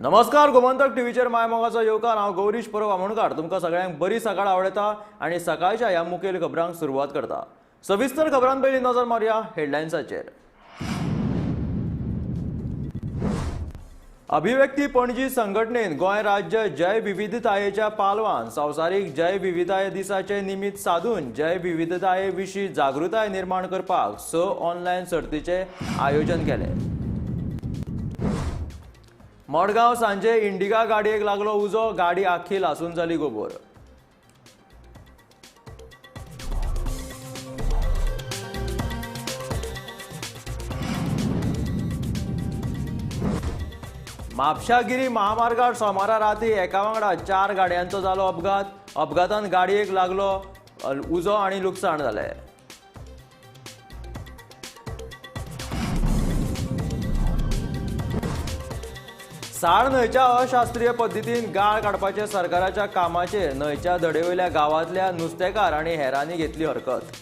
नमस्कार, गोमंतक टीव्हीचेर मायमोगाचो येवकार। हांव गौरीश परब आमोणकार तुमकां सगळ्यांक बरी सकाळ आवडता आणि सकाळच्या ह्या मुखेल खबरांक सुरवात करता। सविस्तर खबरां पयलीं नजर मारया हेडलायन्साचेर। अभिव्यक्ती पणजी संघटनेन गोंय राज्य जैव विविधतायेच्या पालवान संवसारीक जैव विविधताय दिसाचे निमित्त साधून जैव विविधताये विशीं जागृताय निर्माण करपाक 6 ऑनलायन सर्तीचे आयोजन केले। मडगांव सांजे इंडिगा गाडयेक लागलो उजो, गाडी आख्खी लासून जाली गोबोर। म्हापशागिरी महामार्गार सोमारा राती एका वांगडा 4 गाडयांचो जालो अपघात। अपघातान गाडयेक लागलो उजो आनी लुकसाण जालें। साळ न्हंयच्या अशास्त्रीय पद्दतीन गाळ काडपाचे सरकाराच्या कामाचेर न्हंयच्या धडेवयल्या गांवांतल्या नुस्तेकार आनी हेरांनी घेतली हरकत।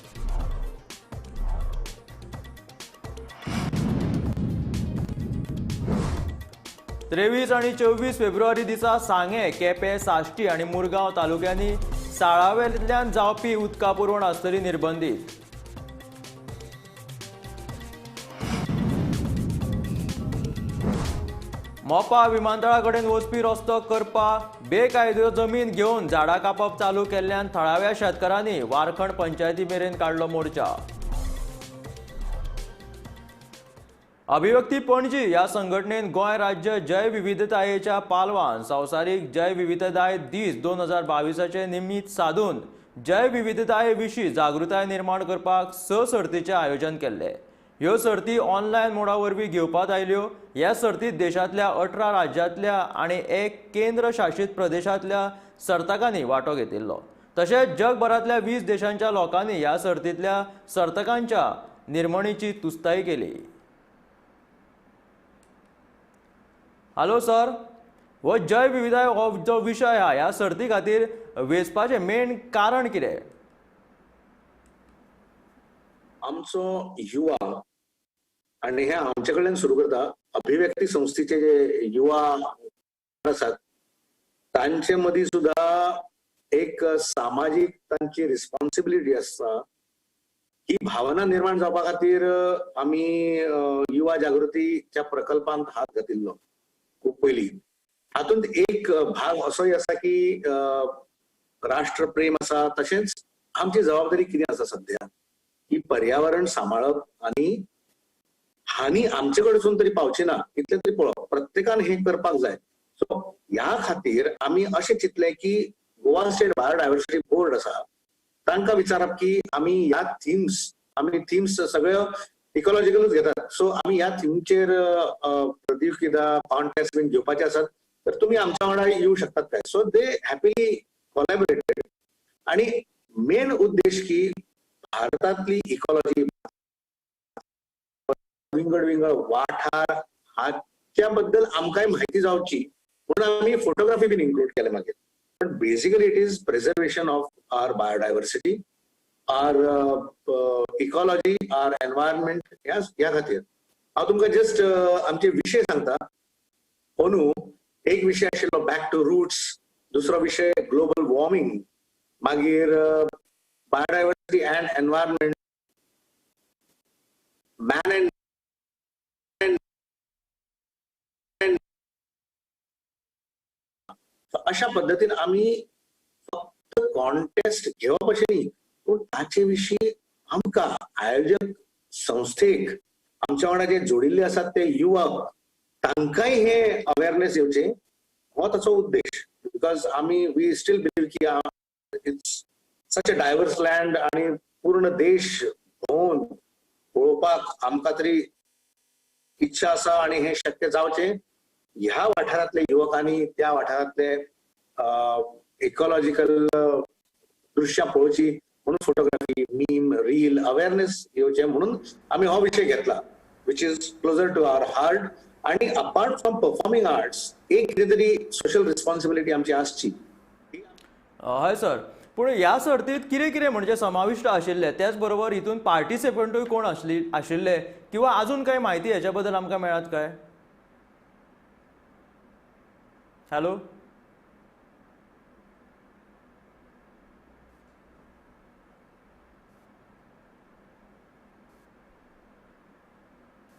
तेवीस आनी 24 फेब्रुवारी दिसा सांगे, केपें, साश्टी आनी मुरगांव तालुक्यांनी साळावेल्यान जावपी उदका पुरवण आसतली निर्बंधीत। मोपा विमानतळा कडेन वचपी रस्तो करपा बेकायदो जमीन घेवन झाडां कापप चालू केल्ल्यान थळाव्या शेतकारांनी वारखंड पंचायती मेरेन काडलो मोर्चा। अभिव्यक्ती पणजी ह्या संघटनेन गोंय राज्य जैव विविधतायेच्या पालवान संवसारीक जैव विविधताय दीस 2022चे निमित्त साधून जैव विविधताये विशीं जागृताय निर्माण करपाक 6 सर्तीचे आयोजन केल्ले। ह्यो सर्ती ऑनलायन मोडा वरवीं घेवपात आयल्यो। ह्या सर्तीत देशांतल्या 18 राज्यांतल्या आनी 1 केंद्र शासीत प्रदेशांतल्या सर्तकांनी वांटो घेतिल्लो। तशेंच जगभरांतल्या 20 देशांच्या लोकांनी ह्या सर्तींतल्या सर्तकांच्या निर्मणीची तुस्ताई केली। हॅलो सर, हो जैव विविधताय हो जो विशय हा ह्या सर्ती खातीर वेंचपाचें मेन कारण कितें? आमचो युवा आणि हे आमचे कडल्यान सुरू करता अभिव्यक्ती संस्थेचे जे युवा आसात तांचे मदीं सुद्धा एक सामाजिक तांची रिस्पॉन्सिबिलिटी आसता। ही भावना निर्माण जावपा खातीर आमी युवा जागृतीच्या प्रकल्पांत हात घातिल्लो खूब पयलीं। हातूंत एक भाग असोय आसा की राष्ट्र प्रेम आसा, तशेंच आमची जबाबदारी कितें आसा सध्या की पर्यावरण सांबाळप आनी हानी आमचे कडसून तरी पावची ना इतलें तरी पळोवप, प्रत्येकान हे करपाक जाय। सो ह्या खातीर आमी अशें चिंतलें की गोवा स्टेट बायोडायवर्सिटी बोर्ड आसा तांकां विचारप की आमी ह्या थिम्स सगळ्यो इकॉलॉजिकलूच घेतात। सो आमी ह्या थिमचेर प्रतियोगिता कॉन्टेस्ट बीन घेवपाचे आसात, तर तुमी आमच्या वांगडा येवं शकतात काय? सो दे हॅपीली कोलॅबोरेटेड। आनी मेन उद्देश की भारतातली इकॉलॉजी विंगड वाठार हाच्या बद्दल आमकांय माहिती जावची म्हणून आमी फोटोग्राफी बीन इन्क्लूड केले मागीर। पण basically it is preservation of our biodiversity, our ecology, our environment. ह्या खातीर हांव तुमकां जस्ट आमचे विशय सांगता। अंदू एक विशय आशिल्लो बॅक टू रूट्स, दुसरो विशय ग्लोबल वॉर्मिंग, मागीर biodiversity and environment, man and अशा पद्धतीन आमी फक्त कॉन्टेस्ट घेवप अशें न्ही, पूण ताचे विशीं आमकां आयोजक संस्थेक आमच्या वांगडा जे जोडिल्ले आसात ते युवक तांकांय हे अवेअरनेस येवचें हो ताचो उद्देश। बिकॉज आमी वी स्टील बिलीव की it's such a diverse land आणि पूर्ण देश भोंवून पळोवपाक आमकां तरी इच्छा आसा आणि हे शक्य जावचें। ह्या वाठारांतल्या युवकांनी त्या वाठारांतले इकॉलॉजिकल दृश्यां पळोवची म्हणून फोटोग्राफी, मीम, रील अवेअरनेस येवचें म्हणून आमी हो विशय घेतला, which is closer to our heart. आणि अपार्ट फ्रॉम परफॉर्मिंग आर्ट्स एक कितें तरी सोशल रिस्पॉन्सिबिलिटी आमची आसची। हय सर, पूण ह्या सर्तीत कितें कितें म्हणजे समाविष्ट आशिल्ले, त्याच बरोबर हितून पार्टिसिपंटूय कोण आशिल्ले किंवा अजून काही माहिती ह्याच्या बद्दल आमकां मेळत काय? हॅलो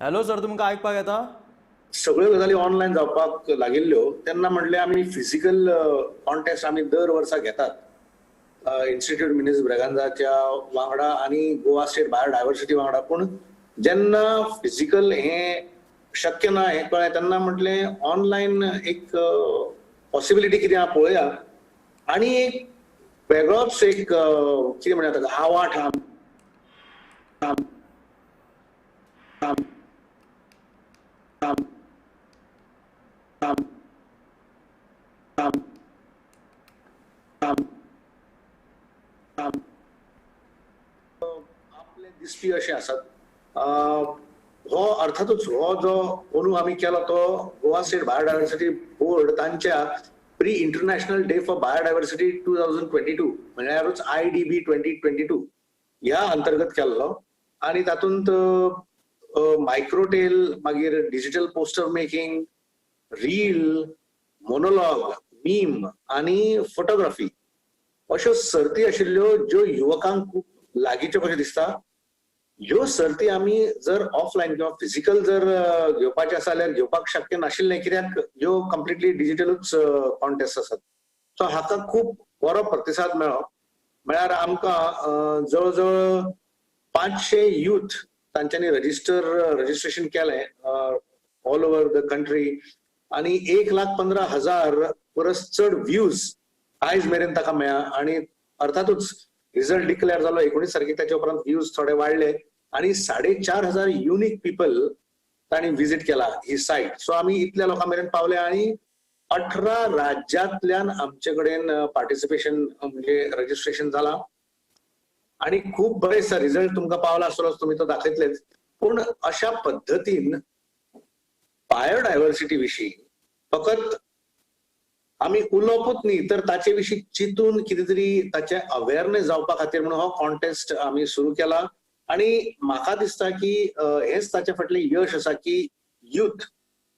हॅलो सर, तुमकां आयकपाक येता? सगळ्यो गजाली ऑनलायन जावपाक लागिल्ल्यो तेन्ना म्हणलें आमी फिजिकल कॉन्टेस्ट आमी दर वर्सा घेतात इन्स्टिट्यूट मिनीस ब्रॅगांझाच्या वांगडा आनी गोवा स्टेट बायोडायवर्सिटी वांगडा. पूण जेन्ना फिजिकल हें शक्य ना हें कळ्ळें तेन्ना म्हटलें ऑनलायन एक पॉसिबिलिटी कितें आहा पळोवया. आनी एक वेगळोच एक कितें म्हणया ताका आवाठ आपले दिसपी अशें आसात. हो अर्थातूच हो जो अंदू आमी केलो तो गोवा स्टेट बायोडायवर्सिटी बोर्ड तांच्या pre international day for biodiversity 2022 म्हणल्यारूच IDB 2022 ह्या अंतर्गत केल्लो. आनी तातूंत मायक्रोटेल, मागीर digital poster making, reel, monologue, meme आनी फोटोग्राफी अश्यो सर्ती आशिल्ल्यो ज्यो युवकांक खूब लागींच्यो कशें दिसता. ह्यो सर्ती आमी जर ऑफलायन किंवा फिजिकल जर घेवपाचे आसा जाल्यार घेवपाक शक्य नाशिल्लें, कित्याक ह्यो कम्प्लिटली डिजिटलूच कॉन्टेस्ट आसात. सो हाका खूब बरो प्रतिसाद मेळ्ळो. म्हळ्यार आमकां जवळ 500 यूथ तांच्यांनी रजिस्ट्रेशन केलें ऑल ओव्हर द कंट्री आनी 1,15,000 परस चड व्ह्यूज आयज मेरेन ताका मेळ्ळा. आनी अर्थातूच रिझल्ट डिक्लेअर जालो 19 तारखेक, ताचे उपरांत व्ह्यूज थोडे वाडले आनी 4,500 युनिक पीपल तांणी विजीट केला ही सायट. सो आमी इतल्या लोकां मेरेन पावले आनी 18 राज्यांतल्यान आमचे कडेन पार्टिसिपेशन म्हणजे रजिस्ट्रेशन जालां. आनी खूब बरें दिसता. रिझल्ट तुमकां पावला आसतलो, तुमी तो दाखयतलेच. पूण अशा पद्दतीन बायोडायवर्सिटी विशीं फकत आमी उलोवपूच न्ही, तर ताचे विशीं चिंतून कितें तरी ताचे अवेअरनेस जावपा खातीर म्हणून हो कॉन्टेस्ट आमी सुरू केला. आनी म्हाका दिसता की हेच ताचे फाटलें यश आसा की यूथ,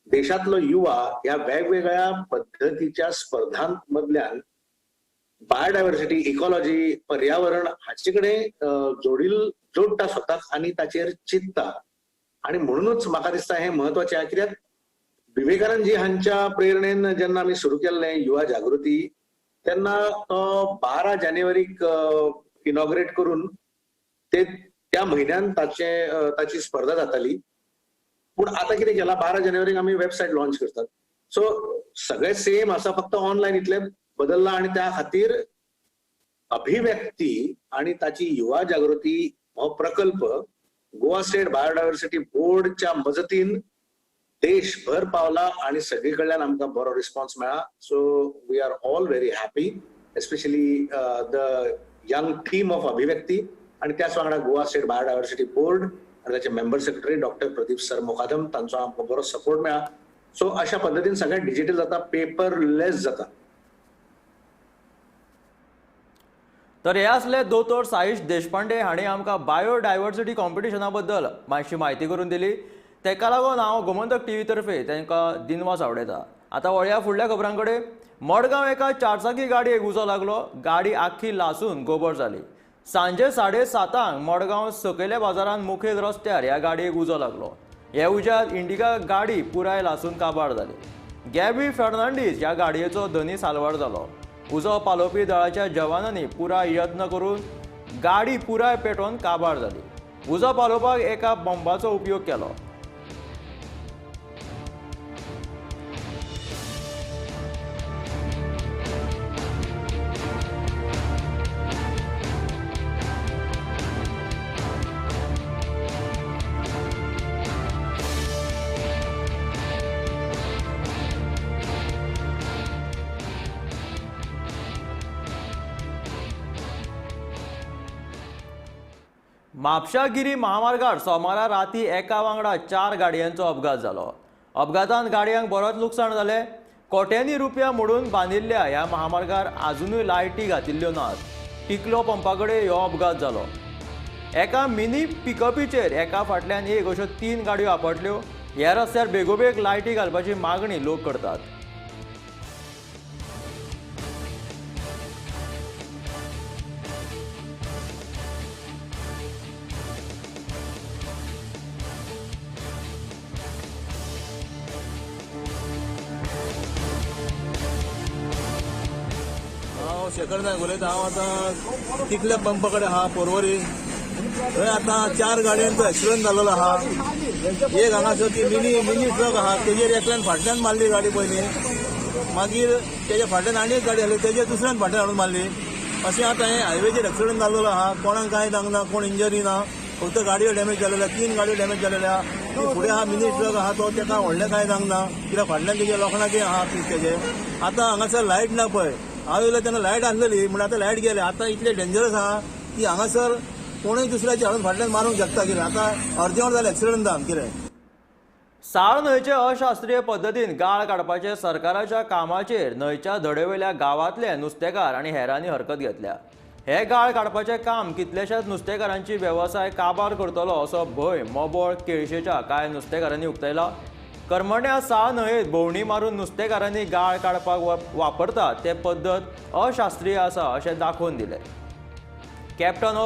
देशांतलो युवा ह्या वेगवेगळ्या पद्दतीच्या स्पर्धां मदल्यान बायोडायवर्सिटी, इकॉलॉजी, पर्यावरण हाचे कडेन जोडटा स्वताक आनी ताचेर चिंतता. आनी म्हणूनच म्हाका दिसता हें म्हत्वाचें, कित्याक विवेकानंदजी हांच्या प्रेरणेन जेन्ना आमी सुरू केल्लें युवा जागृती, तेन्ना तो 12 जानेवारीक इनॉग्रेट करून त्या म्हयन्यान ताची स्पर्धा जाताली. पूण आतां कितें केलां, 12 जानेवारीक आमी वेबसायट लॉन्च करतात. सो सगळें सेम आसा, फक्त ऑनलायन इतलें बदलला. आनी त्या खातीर अभिव्यक्ती आनी ताची युवा जागृती हो प्रकल्प गोवा स्टेट बायोडायवर्सिटी बोर्डच्या मजतीन देशभर पावला आनी सगळी कडल्यान आमकां बरो रिस्पॉन्स मेळ्ळा. So we are all very happy, especially the young team of Abhivyakti आनी त्याच वांगडा गोवा स्टेट बायोडायवर्सिटी बोर्ड आनी ताचे member secretary doctor Pradeep sir Mokadam, तांचो आमकां बरो सपोर्ट मेळ्ळा. सो अशा पद्दतीन सगळें डिजिटल जाता, पेपरलेस जाता. तर हे असले दोतोर साईश देशपांडे हांणी आमकां बायोडायवर्सिटी कॉम्पिटिशना बद्दल मातशी म्हायती करून दिली. तेका लागून हांव गोमंतक TV तर्फे तांकां दिनवास आवडयता. आतां वळया फुडल्या खबरां कडेन. मडगांव एका चारचाकी गाडयेक उजो लागलो. गाडी आख्खी लासून गोबर जाली. सांजे 7:30 मडगांव सकयल्या बाजारांत मुखेल रस्त्यार ह्या गाडयेक उजो लागलो. हे उज्यात इंडिका गाडी पुराय लासून काबार जाली. गॅबी फर्नांडीस ह्या गाडयेचो धनी सालवार जालो. उजो पालोवपी दळाच्या जवानांनी पुराय यत्न करून गाडी पुराय पेटोवन काबार जाली. उजो पालोवपाक एका बॉम्बाचो उपयोग केलो. म्हापशागिरी महामार्गार सोमारा राती एका वांगडा 4 गाडयांचो अपघात जालो. अपघातांत गाडयांक बरोच लुकसाण जालें. कोट्यांनी रुपया मोडून बांदिल्ल्या ह्या महामार्गार आजुनूय लायटी घातिल्ल्यो नात. टिकलो पंपा कडेन हो अपघात जालो. एका मिनी पिकअपीचेर एका फाटल्यान एक अश्यो 3 गाडयो आपटल्यो. ह्या रस्त्यार बेगोबेग लायटी घालपाची मागणी लोक करतात. शेखर नायक उलयता. हांव आतां तिकल्या पंपा कडेन आहा पर्वरी. थंय आतां 4 गाडयांचो एक्सिडंट जाल्लो आहा. एक हांगासर ती मिनी ट्रक आहा तेजेर एकल्यान फाटल्यान मारली गाडी पयली. मागीर तेच्या फाटल्यान आनी एक गाडी आसली तेजेर दुसऱ्यान फाटल्यान हाडून मारली. अशें आतां हें हायवेचेर एक्सिडंट जाल्लो आहा. कोणाक कांय जावंक ना, कोण इंजरी ना, फक्त गाडयो डॅमेज जाल्ल्या. 3 गाडयो डॅमेज जाल्ल्या. फुडें आहा मिनी ट्रक आहा तो तेका व्हडलें कांय जावंक ना कित्याक फाटल्यान तेजे लोखणाचें आहा पीस तेजे. आतां हांगासर लायट ना पळय. हांव येयलो तेन्ना लायट आसलेली म्हण आतां लायट गेले. आतां इतले डेंजरस आहा की हांगासर कोणूय दुसऱ्याचे हाडून फाटल्यान मारूंक शकता. कितें आतां अर्दें वर जालें एक्सिडंट जावन कितें. साळ न्हंयचे अशास्त्रीय पद्दतीन गाळ काडपाचे सरकाराच्या कामाचेर न्हंयच्या धडेवयल्या गांवांतले नुस्तेकार आनी हेरांनी हरकत घेतल्या. हे गाळ काडपाचें काम कितल्याशाच नुस्तेकारांची वेवसाय काबार करतलो असो भंय मोबोळ केळशेच्या कांय नुस्तेकारांनी उक्तायला. करमण्या साळ न्हंयेत भोंवडी मारून नुस्तेकारांनी गाळ काडपाक वापरतात ते पद्दत अशास्त्रीय आसा अशें दाखोवन दिलें. कॅप्टन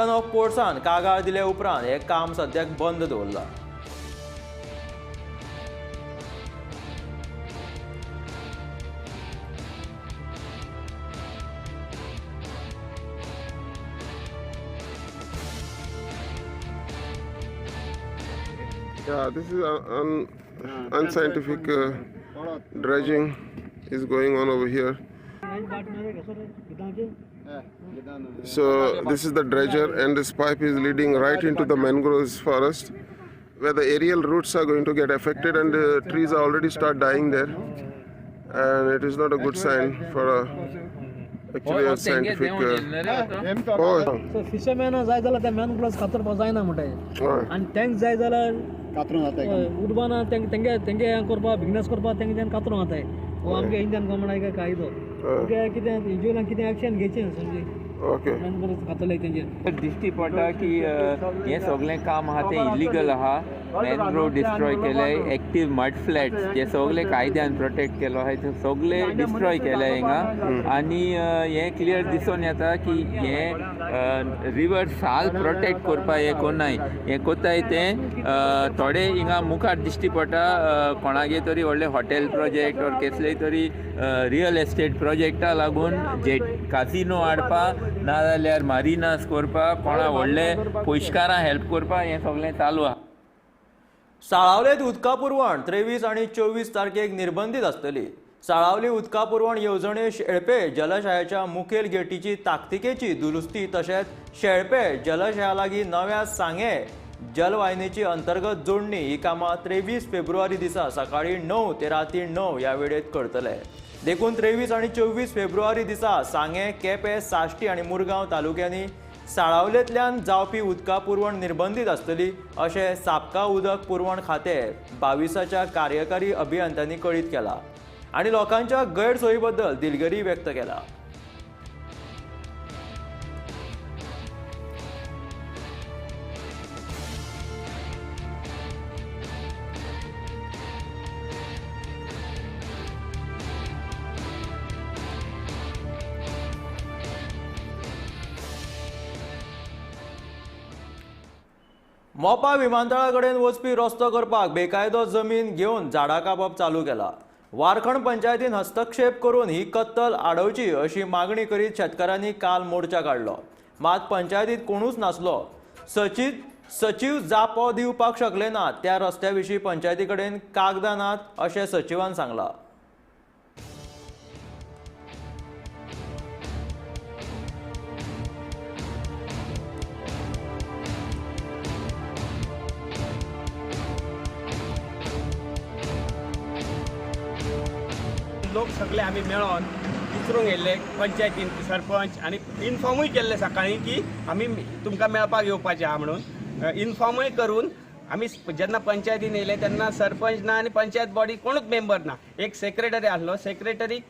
ऑफ पोर्ट्सान कागाळ दिले उपरांत हे काम सद्याक बंद दवरलां. Yeah, this is unscientific dredging is going on over here. So this is the dredger and this pipe is leading right into the mangroves forest where the aerial roots are going to get affected and the trees are already start dying there, and it is not a good sign for actually a scientific So fishermen जाय जाल्यार त्या मॅनग्रोव्स कातरपाक जायना म्हणटाय. आनी तेंक जाय जाल्यार कातरूंक जाताय. उदबाना तेंगे हें करपाक बिजनेस करपाक तेंगे कातरूंक जाताय. हो आमगे इंडियन गव्हर्मेंटाक कायदो कितें इंजुलांक कितें एक्शन घेवचें समजी. okay. मॅनग्रोव्स कातरले तेंचेर दिश्टी पडटा की हें सगळें काम आहा तें इलिगल आहा. मॅनग्रोव डिस्ट्रॉय केले. एक्टीव मड फ्लॅट्स जे सगळे कायद्यान प्रोटेक्ट केलो आहाय ते सगळे डिस्ट्रॉय केले हिंगा. आनी हें क्लियर दिसून येता की हें रिवर साल प्रोटेक्ट करपाक हें कोनाय. हें कोताय तें थोडे हिंगा मुखार दिश्टी पडटा कोणागे तरी व्हडले हॉटेल प्रोजेक्ट ऑर कसलेय तरी रियल एस्टेट प्रोजेक्टा लागून जे कासिनो हाडपा नाजाल्यार मारिनास करपाक कोणा व्हडले पयशकारां हेल्प करपाक हें सगळें चालू आहा. साळावलेत उदका पुरवण 23 आनी 24 तारखेक निर्बंधीत आसतली. साळावली उदका पुरवण येवजणे शेळपे जलशयाच्या मुखेल गेटीची ताकतिकेची दुरुस्ती तशेंच शेळपे जलशया लागीं नव्या सांगे जलवाहिनीची अंतर्गत जोडणी ही कामां 23 फेब्रुवारी दिसा सकाळी 9 ते राती 9 ह्या वेळेत करतले. देखून 23 आनी 24 फेब्रुवारी दिसा सांगे, केपें, साश्टी आनी मुरगांव तालुक्यांनी साळावलेंतल्यान जावपी उदका पुरवण निर्बंधीत आसतली अशें साबका उदक पुरवण खातें 22च्या कार्यकारी अभियंत्यांनी कळीत केला आनी लोकांच्या गैरसोयी बद्दल दिलगरी व्यक्त केला. मोपा विमानतळा कडेन वचपी रस्तो करपाक बेकायदो जमीन घेवन झाडां कापप चालू केला. वारखंड पंचायतीन हस्तक्षेप करून ही कत्तल आडोवची अशी मागणी करीत शेतकारांनी काल मोर्चा काडलो. मात पंचायतीत कोणूच नासलो. सचिव जापो दिवपाक शकले नात. त्या रस्त्या विशीं पंचायती कडेन कागदां नात अशें सचिवान सांगलां. लोक सगळे आम्ही मेळोन विचारूंक येयल्ले पंचायतीन सरपंच आनी इन्फॉर्मूय केल्ले सकाळीं की आमी तुमकां मेळपाक येवपाचें आहा म्हणून. इन्फॉर्मूय करून आमी जेन्ना पंचायतीन येयले तेन्ना सरपंच ना आनी पंचायत बॉडी कोणूच मेंबर ना. एक सेक्रेटरी आसलो. सेक्रेटरीक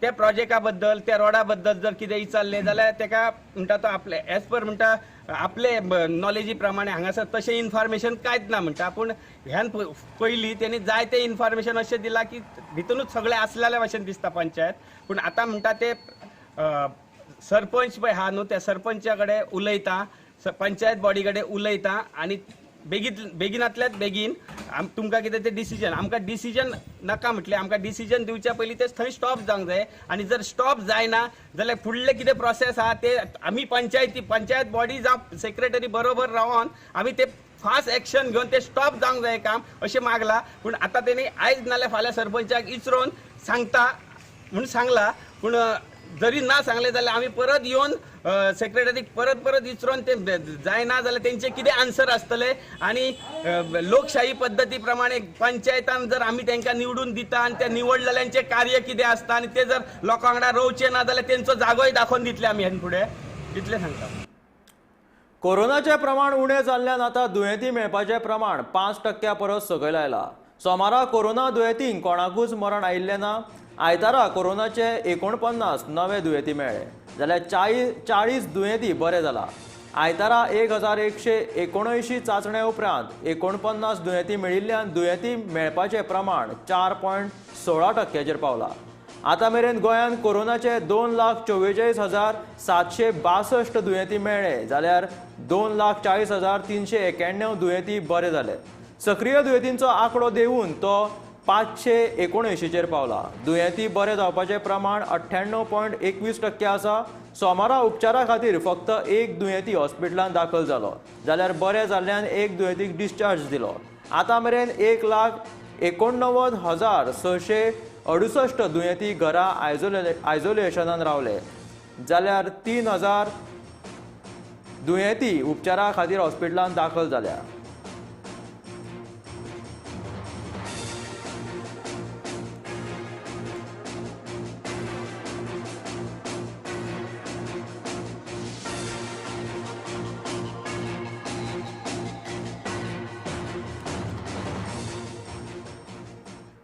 त्या प्रोजेक्टा बद्दल त्या रोडा बद्दल जर कितें विचारलें जाल्यार तेका म्हणटा तो आपले एज पर म्हणटा आपले नॉलेजी प्रमाणे हांगासर तशें इन्फॉर्मेशन कांयच ना म्हणटा. पूण ह्यान पयलीं तेणी जायतें इन्फॉर्मेशन अशें दिलां की भितूनच सगळें आसलेल्या भशेन दिसता पंचायत. पूण आतां म्हणटा ते सरपंच पळय आहा न्हू त्या सरपंचा कडेन उलयता, पंचायत बॉडी कडेन उलयता आनी बेगिनांतल्यात बेगीन तुमकां कितें तें डिसिजन आमकां डिसिजन नाका म्हटलें आमकां डिसिजन दिवच्या पयलीं तें थंय स्टॉप जावंक जाय आनी जर स्टॉप जायना जाल्यार फुडले कितें प्रोसेस आहा ते आमी पंचायत बॉडी जावं सेक्रेटरी बरोबर रावन आमी ते फास्ट एक्शन घेवन ते स्टॉप जावंक जाय काम अशें मागलां. पूण आतां तेणी आयज नाल्यार फाल्यां सरपंचाक इचरोवन सांगता म्हणून सांगला. पूण जरी ना सांगले जाल्यार आमी परत येवन सेक्रेटरीक परत इचरोवन ते जायना जाल्यार तेंचे कितें आन्सर आसतले आनी लोकशाही पद्दती प्रमाणे पंचायतान जर आमी तांकां निवडून दिता आनी ते निवडलेल्यांचे कार्य कितें आसता आनी ते जर लोकां वांगडा रोवचे ना जाल्यार तेंचो जागोय दाखोवन दितले आमी हेन फुडें इतलें सांगता. कोरोनाचे प्रमाण उणें जाल्ल्यान आतां दुयेंती मेळपाचें प्रमाण 5% परस सकयल आयला. सोमारा कोरोना दुयेंतींक कोणाकूच मरण आयिल्लें ना. आयतारा कोरोनाचे 49 नवे दुयेंती मेळ्ळे जाल्यार 40 दुयेंती बरे जाला. आयतारा 1179 चाचण्या उपरांत 49 दुयेंती मेळिल्ल्यान दुयेंती मेळपाचें प्रमाण 4.16% पावला. आतां मेरेन गोंयांत कोरोनाचे 2,44,762 दुयेंती मेळ्ळे जाल्यार 2,40,391 दुयेंती बरे जाले. सक्रीय दुयेंतींचो आंकडो देंवून तो 579 पावला. दुयेंती बरे जावपाचें प्रमाण 98.21% आसा. सोमारा उपचारा खातीर फक्त एक दुयेंती हॉस्पिटलांत दाखल जालो जाल्यार बरे जाल्ल्यान एक दुयेंतीक डिस्चार्ज दिलो. आतां मेरेन 1,89,668 दुयेंती घरा आयसोलेशनान रावले जाल्यार 3,000 दुयेंती उपचारा खातीर हॉस्पिटलांत दाखल जाल्या.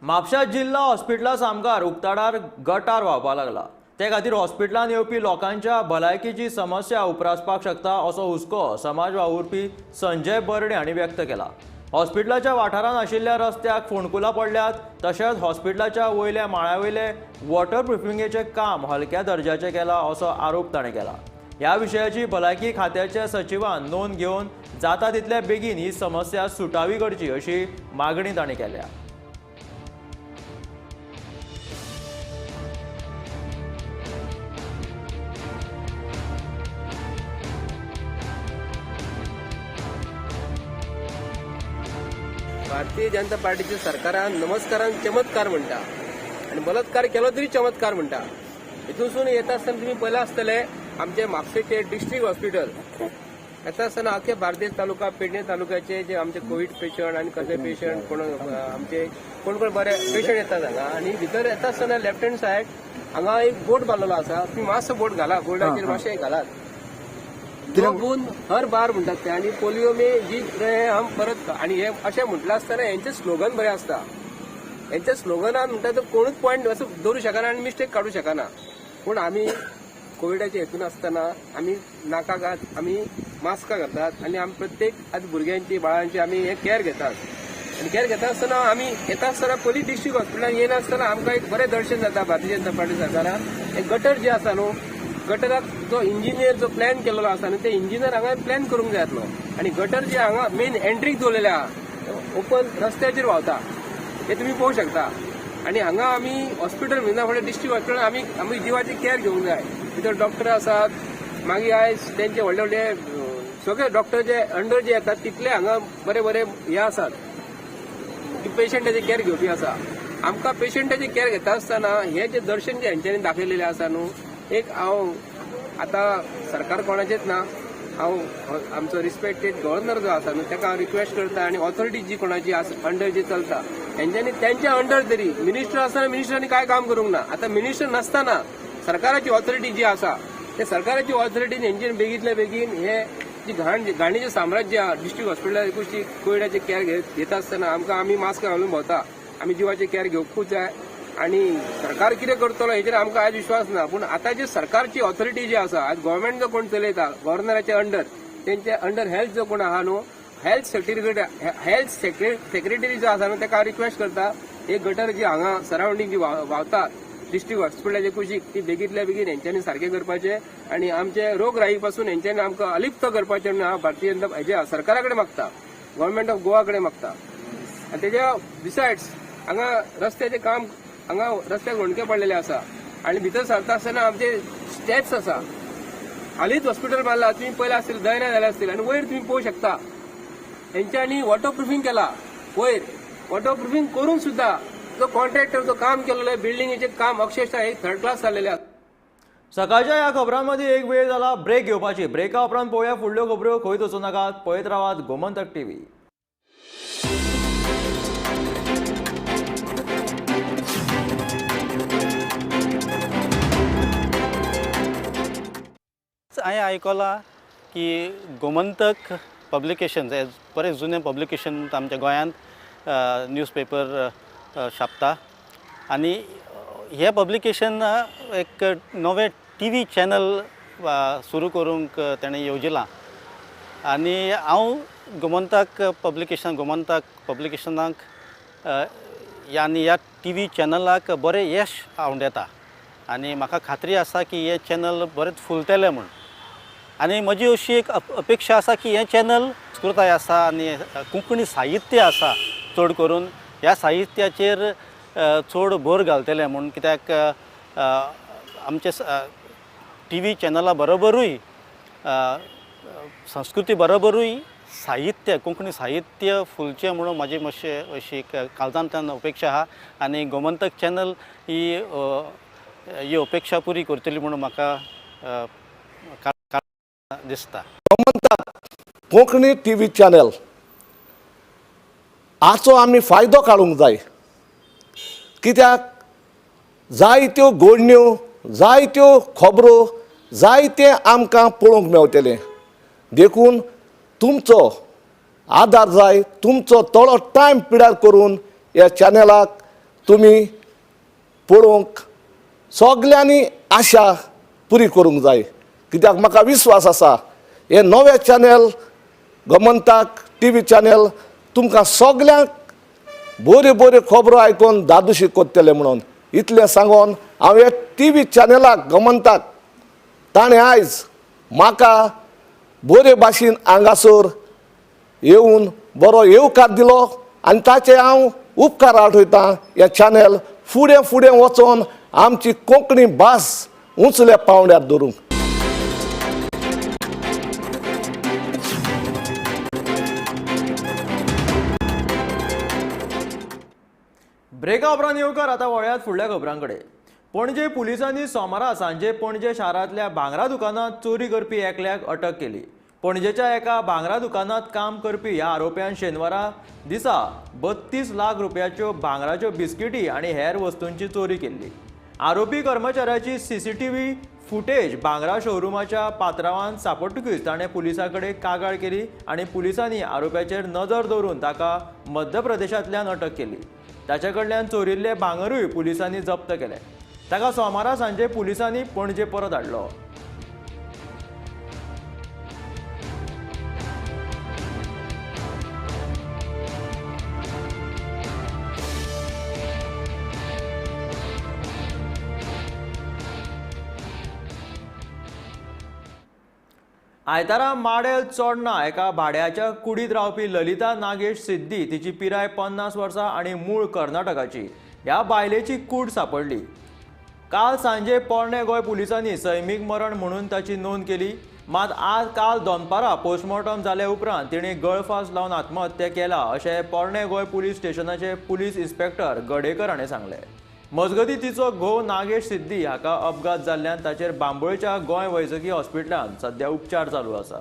म्हापशा जिल्हा हॉस्पिटला सामकार उक्ताडार गटार व्हांवपाक लागला. ते खातीर हॉस्पिटलांत येवपी लोकांच्या भलायकेची समस्या उप्रासपाक शकता असो हुस्को समाज वावुरपी संजय बर्डे हांणी व्यक्त केला. हॉस्पिटलाच्या वाठारांत आशिल्ल्या रस्त्याक फोंडकुलां पडल्यात तशेंच हॉस्पिटलाच्या वयल्या माळ्यावयले वॉटर प्रुफिंगेचें काम हलक्या दर्जाचें केलां असो आरोप ताणें केला. ह्या विशयाची भलायकी खात्याच्या सचिवान नोंद घेवन जाता तितले बेगीन ही समस्या सुटावी करची अशी मागणी ताणें केल्या. भारतीय जनता पार्टीच्या सरकारान नमस्कारान चमत्कार म्हणटा आणि बलात्कार केलो तरी चमत्कार म्हणटा. हितूनसून येता आसतना तुम्ही पळयला आसतले आमचे म्हापशेचे डिस्ट्रिक्ट हॉस्पिटल येता आसतना आख्या बार्देस तालुका पेडणे तालुक्याचे जे आमचे कोविड पेशंट आणि कसले पेशंट कोण आमचे कोण बरे पेशंट येतात हांगा आणि भितर येता आसतना लेफ्ट हँड सायड हांगा एक बोर्ड बांदलेलो आसा. तुम्ही मातसो बोर्ड घाला बोर्डाचेर मातशें घालात. बून हर बार म्हणटात ते आणि पोलिओ में जीत रहे हम परत आणि हे अशें म्हटलं आसतना यांचे स्लोगन बरें आसता. यांच्या स्लोगनान म्हणटा तो कोणूच पॉयंट असो दवरूं शकना आणि मिस्टेक काडूं शकना. पूण आमी कोविडाचे हेतून आसतना आमी नाकाक आमी मास्कां घालतात आणि आमी प्रत्येक आतां भुरग्यांची बाळांची आमी हे केअर घेतात. आणि केअर घेता आसतना आमी येता आसतना पयलीं डिस्ट्रिक्ट हॉस्पिटलांत येना आसतना आमकां एक बरें दर्शन जाता भारतीय जनता पार्टी सरकारान. एक गटर जे आसा न्हू गटराक जो इंजिनियर जो प्लॅन केलेलो आसा न्हू ते इंजिनियर हांगा प्लॅन करूंक जाय आसलो. आणि गटर जे हांगा मेन एंट्रीक दवरलेले आहा ओपन रस्त्याचेर व्हांवता हे तुमी पळोवंक शकता. आणि हांगा आमी हॉस्पिटल म्हणना फुडें डिस्ट्रिक्ट हॉस्पिटल आमी जिवाची केअर घेवंक जाय. भितर डॉक्टर आसात मागीर आयज तेंचे व्हडले व्हडले सगळे डॉक्टर जे अंडर जे येतात तितले हांगा बरे बरे हे आसात पेशंटाचे केअर घेवपी आसा. आमकां पेशंटाची केअर घेता आसतना हे जे दर्शन जे हेंच्यांनी दाखयलेले आसा न्हू एक हांव आतां सरकार कोणाचेच ना हांव आमचो रिस्पेक्टेड गव्हर्नर जो आसा न्हू ताका हांव रिक्वेस्ट करता आणि ऑथॉरिटी जी कोणाची अंडर जी चलता हेंच्यांनी त्यांच्या अंडर तरी मिनिस्टर आसतना मिनिस्टरांनी काय काम करूंक ना. आतां मिनिस्टर नासतना सरकाराची ऑथॉरिटी जी आसा ते सरकाराची ऑथॉरिटीन हेंच्यानी बेगीतल्या बेगीन हे जी घाणीचें साम्राज्य आहा डिस्ट्रिक्ट हॉस्पिटलांत एकूच कोविडाचे केअर घेता आसतना आमी मास्क घालून भोंवता. आमी जिवाचे केअर घेवंकूच जाय आणि सरकार कितें करतलो हेचेर आमकां आज विश्वास ना. पूण आतां जी सरकारची ऑथॉरिटी जी आसा आज गव्हर्नमेंट जो कोण चलयता गव्हर्नराच्या अंडर तेंचे अंडर हेल्थ जो कोण आहा न्हू हेल्थ सेक्रेटरी जो आसा न्हू ताका हांव रिक्वेस्ट करता एक गटर जी हांगा सरावंडींग जी व्हांवता डिस्ट्रिक्ट हॉस्पिटलाचे कुशीक ती बेगीतल्या बेगीन हेंच्यांनी सारकें करपाचें आणि आमचे रोगराई पासून हेंच्यांनी आमकां अलिप्त करपाचें म्हणून हांव भारतीय जनता हेज्या सरकारा कडेन मागता. गव्हर्नमेंट ऑफ गोवा कडेन मागता आनी तेच्या बिसायड्स हांगा रस्त्याचें काम हांगा रस्त्याक होणके पडलेले आसा आनी भितर सरता आसतना आमचे स्टेप्स आसा हालींच हॉस्पिटल बांदला तुम्ही पयला आसतील दयना जाले आसतील आनी वयर तुम्ही पळोवंक शकता हेंच्यांनी वॉटर प्रुफींग केला वयर वॉटर प्रुफींग करून सुद्धा जो कॉन्ट्रॅक्टर जो काम केलेलं बिल्डिंगेचे काम अक्षरशः एक थर्ड क्लास जाल्लेले आसा. सकाळच्या ह्या खबरांमध्ये एक वेळ झाला ब्रेक घेवपाची. ब्रेका उपरांत पळोवया फुडल्यो खबऱ्यो. खंय वचूं नाकात, पळयत रावात गोमंतक टीव्ही. हांवें आयकलां की गोमंतक पब्लिकेशन बरें जुने पब्लिकेशन आमच्या गोंयांत न्यूजपेपर छापता आनी हे पब्लिकेशन एक नवें टीव्ही चॅनल सुरू करूंक तेणें येवजिलां आनी हांव गोमंतक पब्लिकेशनाक आनी ह्या टीव्ही चॅनलाक बरें यश हांव येता आनी म्हाका खात्री आसा की हे चॅनल बरेंच फुलतलें म्हूण आनी म्हजी अशी एक अपेक्षा आसा की हे चॅनल संस्कृताय आसा आनी कोंकणी साहित्य आसा चड करून ह्या साहित्याचेर चड भर घालतले म्हूण कित्याक आमचे टीव्ही चॅनला बरोबरूय संस्कृती बरोबरूय साहित्य कोंकणी साहित्य फुलचें म्हणून म्हाजी मातशें अशी काळजांतल्यान अपेक्षा आहा आनी गोमंतक चॅनल ही अपेक्षा पुरी करतली म्हणून म्हाका दिसता. गोमंतक कोंकणी टीव्ही चॅनल हाचो आमी फायदो काडूंक जाय कित्याक जायत्यो घडण्यो जायत्यो खबरो जायतें आमकां पळोवंक मेळटलें देखून तुमचो आदार जाय तुमचो थोडो टायम पिड्यार करून ह्या चॅनलाक तुमी पळोवंक सगल्यांनी आशा पुरी करूंक जाय कित्याक म्हाका विश्वास आसा हे नवे चॅनल गोमंतक टीव्ही चॅनल तुमकां सगल्यांक बऱ्यो बऱ्यो खबरो आयकून दादोशी करतले म्हणून इतलें सांगून हांव हे टीव्ही चॅनलाक गोमंतक ताणें आयज म्हाका बरे भाशेन हांगासर येवन बरो येवकार दिलो आनी ताचे हांव उपकार आठयतां. हे चॅनल फुडें फुडें वचोन आमची कोंकणी भास उंचल्या पांवड्यार दवरूंक. ब्रेका उपरांत येवकार आतां वळ्यात फुडल्या खबरांकडे. पणजे पुलिसांनी सोमारा सांजे पणजे शारांतल्या भांगरा दुकानांत चोरी करपी एकल्याक अटक केली. पणजेच्या एका भांगरा दुकानांत काम करपी ह्या आरोप्यान शेनवारा दिसा 32 लाख रुपयाच्यो भांगराच्यो बिस्किटी आनी हेर वस्तूंची चोरी केल्ली. आरोपी कर्मचाऱ्याची सीसीटीव्ही फुटेज भांगरा शोरूमाच्या पात्रांवांत सांपडटकूच ताणें पुलिसां कडेन कागाळ केली आनी पुलिसांनी आरोप्याचेर नजर दवरून ताका मध्य प्रदेशांतल्यान अटक केली. ताचे कडल्यान चोरिल्ले भांगरूय पुलिसांनी जप्त केले. ताका सोमारा सांजे पुलिसांनी पणजे परत हाडलो. आयतारा माडेल चोडणा एका भाड्याच्या कुडीत रावपी ललिता नागेश सिद्धी तिची पिराय 50 वर्सां आणि मूळ कर्नाटकाची ह्या बायलेची कूड सापडली. काल सांजे पोरणे गोंय पुलिसांनी सैमीक मरण म्हणून ताची नोंद केली. मात आज काल दनपारां पोस्टमॉर्टम जाले उपरांत तिणें गळफास लावन आत्महत्या केला अशें पोरणे Goa police स्टेशनाचे police inspector Gadekar हाणें सांगलें. मजगतीं तिचो घोव नागेश सिद्धी हाका अपघात जाल्ल्यान ताचेर बांबोळच्या गोंय वैजकी हॉस्पिटलांत सध्या उपचार चालू आसा.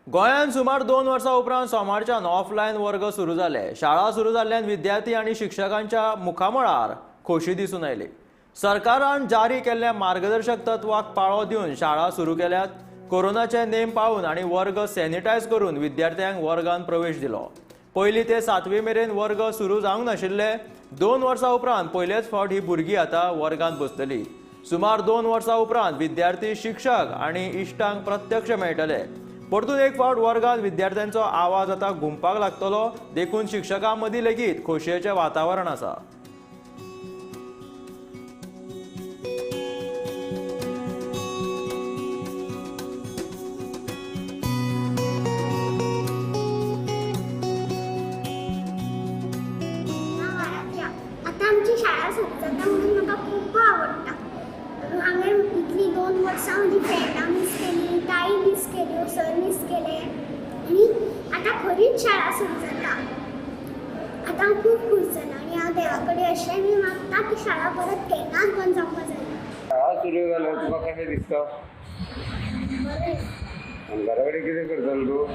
गोंयांत सुमार 2 वर्सां उपरांत सोमारच्यान ऑफलायन वर्ग सुरू जाले. शाळा सुरू जाल्ल्यान विद्यार्थी आनी शिक्षकांच्या मुखामळार खोशी दिसून आयली. सरकारान जारी केल्ल्या मार्गदर्शक तत्वाक पाळो दिवन शाळा सुरू केल्यात. कोरोनाचे नेम पाळून आनी वर्ग सॅनिटायज करून विद्यार्थ्यांक वर्गांत प्रवेश दिलो. पयलीं ते 7वी मेरेन वर्ग सुरू जावंक नाशिल्ले. 2 वर्सां उपरांत पयलेच फावट ही भुरगीं आतां वर्गांत बसतलीं. सुमार 2 वर्सां उपरांत विद्यार्थी शिक्षक आनी इश्टांक प्रत्यक्ष मेळटले. परतून एक फावट वर्गात विद्यार्थ्यांचो आवाज आतां घुमपाक लागतलो, देखून शिक्षकां मदीं लेगीत खोशयेचें वातावरण आसा. आता आमची शाळा सुरू जाता म्हणून म्हाका खूब आवडटा. हांवें इतली 2 वर्सां म्हजी फ्रेंडां मिस केली, ताई मिस केल्यो, सर मिस केले आनी आतां खरीच शाळा सुरू जाता. आतां हांव खूब खूश जाला आनी हांव देवा कडेन अशेंय बी मागता की शाळा परत केन्नाच बंद जावपा जायना. शाळा सुरू जाल्यार तुका कशें दिसता? घरा कडेन कितें करतलो तूं?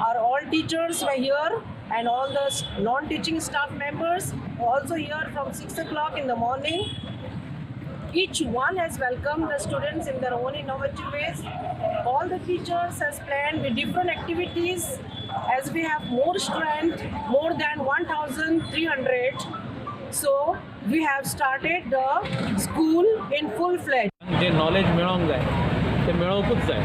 Our all teachers were here and all the non-teaching staff members also here from 6 o'clock in the morning. Each one has welcomed the students in their own innovative ways. All the teachers has planned with different activities as we have more strength, more than 1,300. So we have started the school in full-fledged. जे knowledge मेळोंक जाय ते मेळोवंकूच जाय.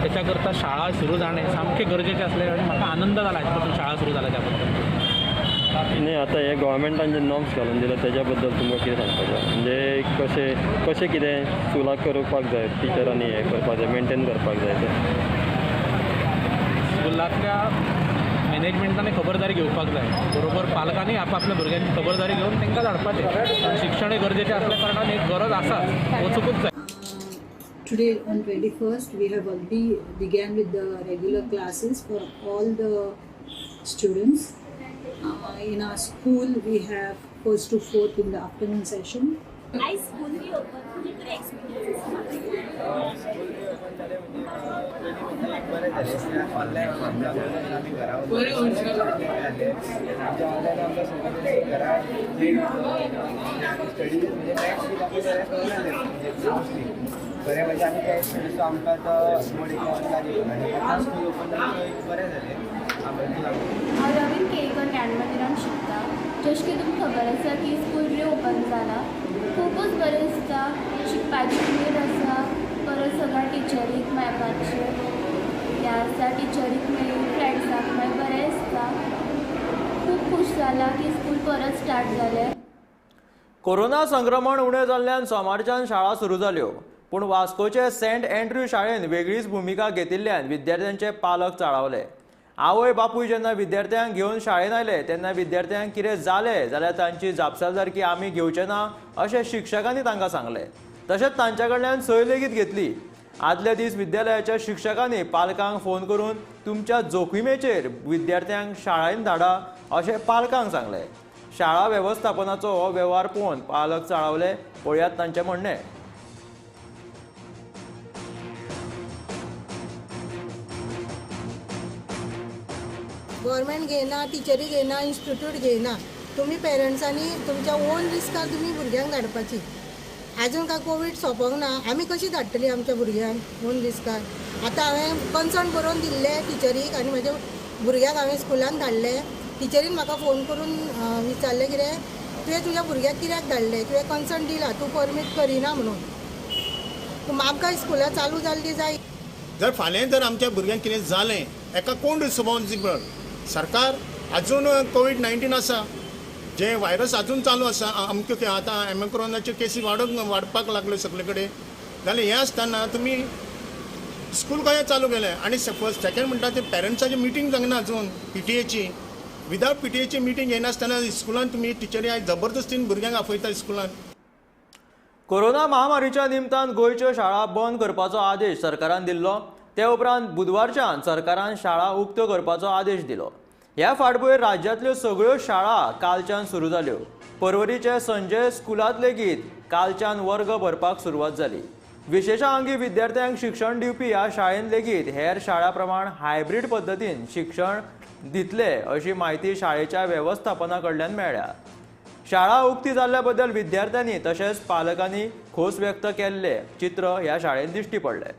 त्याच्या करता शाळा सुरू जाणे सामकें गरजेचें आसलें आनी म्हाका आनंद जाला हाजे बद्दल शाळा सुरू जाला त्या बद्दल. नाही आता हे गव्हर्मेंटान जे नॉर्म्स घालून दिले त्याच्या बद्दल तुमकां कितें सांगपाचें? म्हणजे कशें कितें स्कुलाक करपाक जाय, टिचरांनी हें करपाक जाय, मेंटेन करपाक जाय तें स्कुलांतल्या मॅनेजमेंटांनी खबरदारी घेवपाक जाय. बरोबर पालकांनी आपल्या भुरग्यांची खबरदारी घेवन तांकां धाडपाचें. शिक्षण हे गरजेचें असल्या कारणान एक गरज आसाच, वचूंकूच जाय. Today on 21st we have already began with the regular classes for all the students. In our school we have 1st to 4th in the afternoon session. I school भी open होने पर experience बरें म्हणजे आमी ते experience आमकां तो मडीक आनी आतां स्कूल ओपन जालें एक बरें जालें. हांव रवींद्र केळकर ज्ञान मंदिरान शिकता. जशें की तुमकां खबर आसा की स्कूल रिओपन जाला, खूबच बरें दिसता. शिकपाची उमेद आसा, परत सगळ्या टिचरीक मेळपाचें हें आसा, टिचरीक मेळून फ्रेंड्साक मेळून बरें दिसता. खूब खूश जाला की स्कूल परत स्टार्ट जालें. कोरोना संक्रमण उणें जाल्ल्यान सोमारच्यान शाळा सुरू जाल्यो, पूण वास्कोचे सेंट एंड्र्यू शाळेन वेगळीच भुमिका घेतिल्ल्यान विद्यार्थ्यांचे पालक चाळावले. आवय बापूय जेन्ना विद्यार्थ्यांक घेवन शाळेन आयले तेन्ना विद्यार्थ्यांक कितें जालें जाल्यार तांची जापसालदारकी आमी घेवचे ना अशें शिक्षकांनी तांकां सांगलें. तशेंच तांच्या कडल्यान सय लेगीत घेतली. आदले दीस विद्यालयाच्या शिक्षकांनी पालकांक फोन करून तुमच्या जोखीमेचेर विद्यार्थ्यांक शाळेंत धाडा अशें पालकांक सांगलें. शाळा वेवस्थापनाचो हो वेव्हार पळोवन पालक चाळावले. पळयात तांचें म्हणणें. गव्हर्मेंट घेयना, टिचरी घेयना, इन्स्टिट्यूट घेयना. तुमी पेरंट्सांनी तुमच्या ओन रिस्कार तुमी भुरग्यांक धाडपाची. आजून काय कोवीड सोंपोंक ना, आमी कशी धाडटली आमच्या भुरग्यांक ओन रिस्कार? आतां हांवें कन्सर्न बरोवन दिल्ले टिचरीक आनी म्हाज्या भुरग्याक हांवें स्कुलान धाडले. टिचरीन म्हाका फोन करून विचारलें कितें तुवें तुज्या भुरग्याक कित्याक धाडलें, तुवें कन्सर्न दिला, तूं परमीट करिना म्हणून. आमकां स्कुलां चालू जाल्ली जाय. जर फाल्यां जर आमच्या भुरग्यांक कितें जालें हेका कोण रिस्पॉन्सिबल? सरकार. आजून कोवीड-19 आसा, जे व्हायरस आजून चालू आसा. अमक्यो आतां ओमिक्रॉनाच्यो केसी वाडपाक लागल्यो सगळे कडेन. जाल्यार हें आसतना तुमी स्कूल कशें चालू केलें? आनी सेकंड म्हणटा ते पेरंट्साची मिटींग जावना आजून PTA विदावट PTA मिटींग येनासतना स्कुलान तुमी टिचरी आयज जबरदस्तीन भुरग्यांक आपयता स्कुलान. कोरोना महामारीच्या निमतान गोंयच्यो शाळा बंद करपाचो आदेश सरकारान दिल्लो. ते उपरांत बुधवारच्यान सरकारान शाळा उक्त्यो करपाचो आदेश दिलो. ह्या फाटभुंयेर राज्यांतल्यो सगळ्यो शाळा कालच्यान सुरू जाल्यो. पर्वरीचे संजय स्कुलांत लेगीत कालच्यान वर्ग भरपाक सुरवात जाली. विशेषांगी विद्यार्थ्यांक शिक्षण दिवपी ह्या शाळेन लेगीत हेर शाळां प्रमाण हायब्रीड पद्दतीन शिक्षण दितले अशी माहिती शाळेच्या वेवस्थापना कडल्यान मेळ्ळ्या. शाळा उक्ती जाल्ल्या बद्दल विद्यार्थ्यांनी तशेंच पालकांनी खोस व्यक्त केल्ले चित्र ह्या शाळेंत दिश्टी पडलें.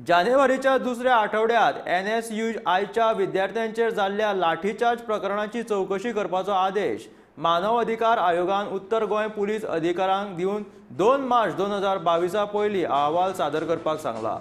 जानेवारीच्या दुसऱ्या आठवड्यात NSUIच्या विद्यार्थ्यांचेर जाल्ल्या लाठीचार्ज प्रकरणाची चौकशी करपाचो आदेश मानव अधिकार आयोगान उत्तर गोंय पुलीस अधिकाऱ्यांक दिवन 2 मार्च 2022 पयलीं अहवाल सादर करपाक सांगला.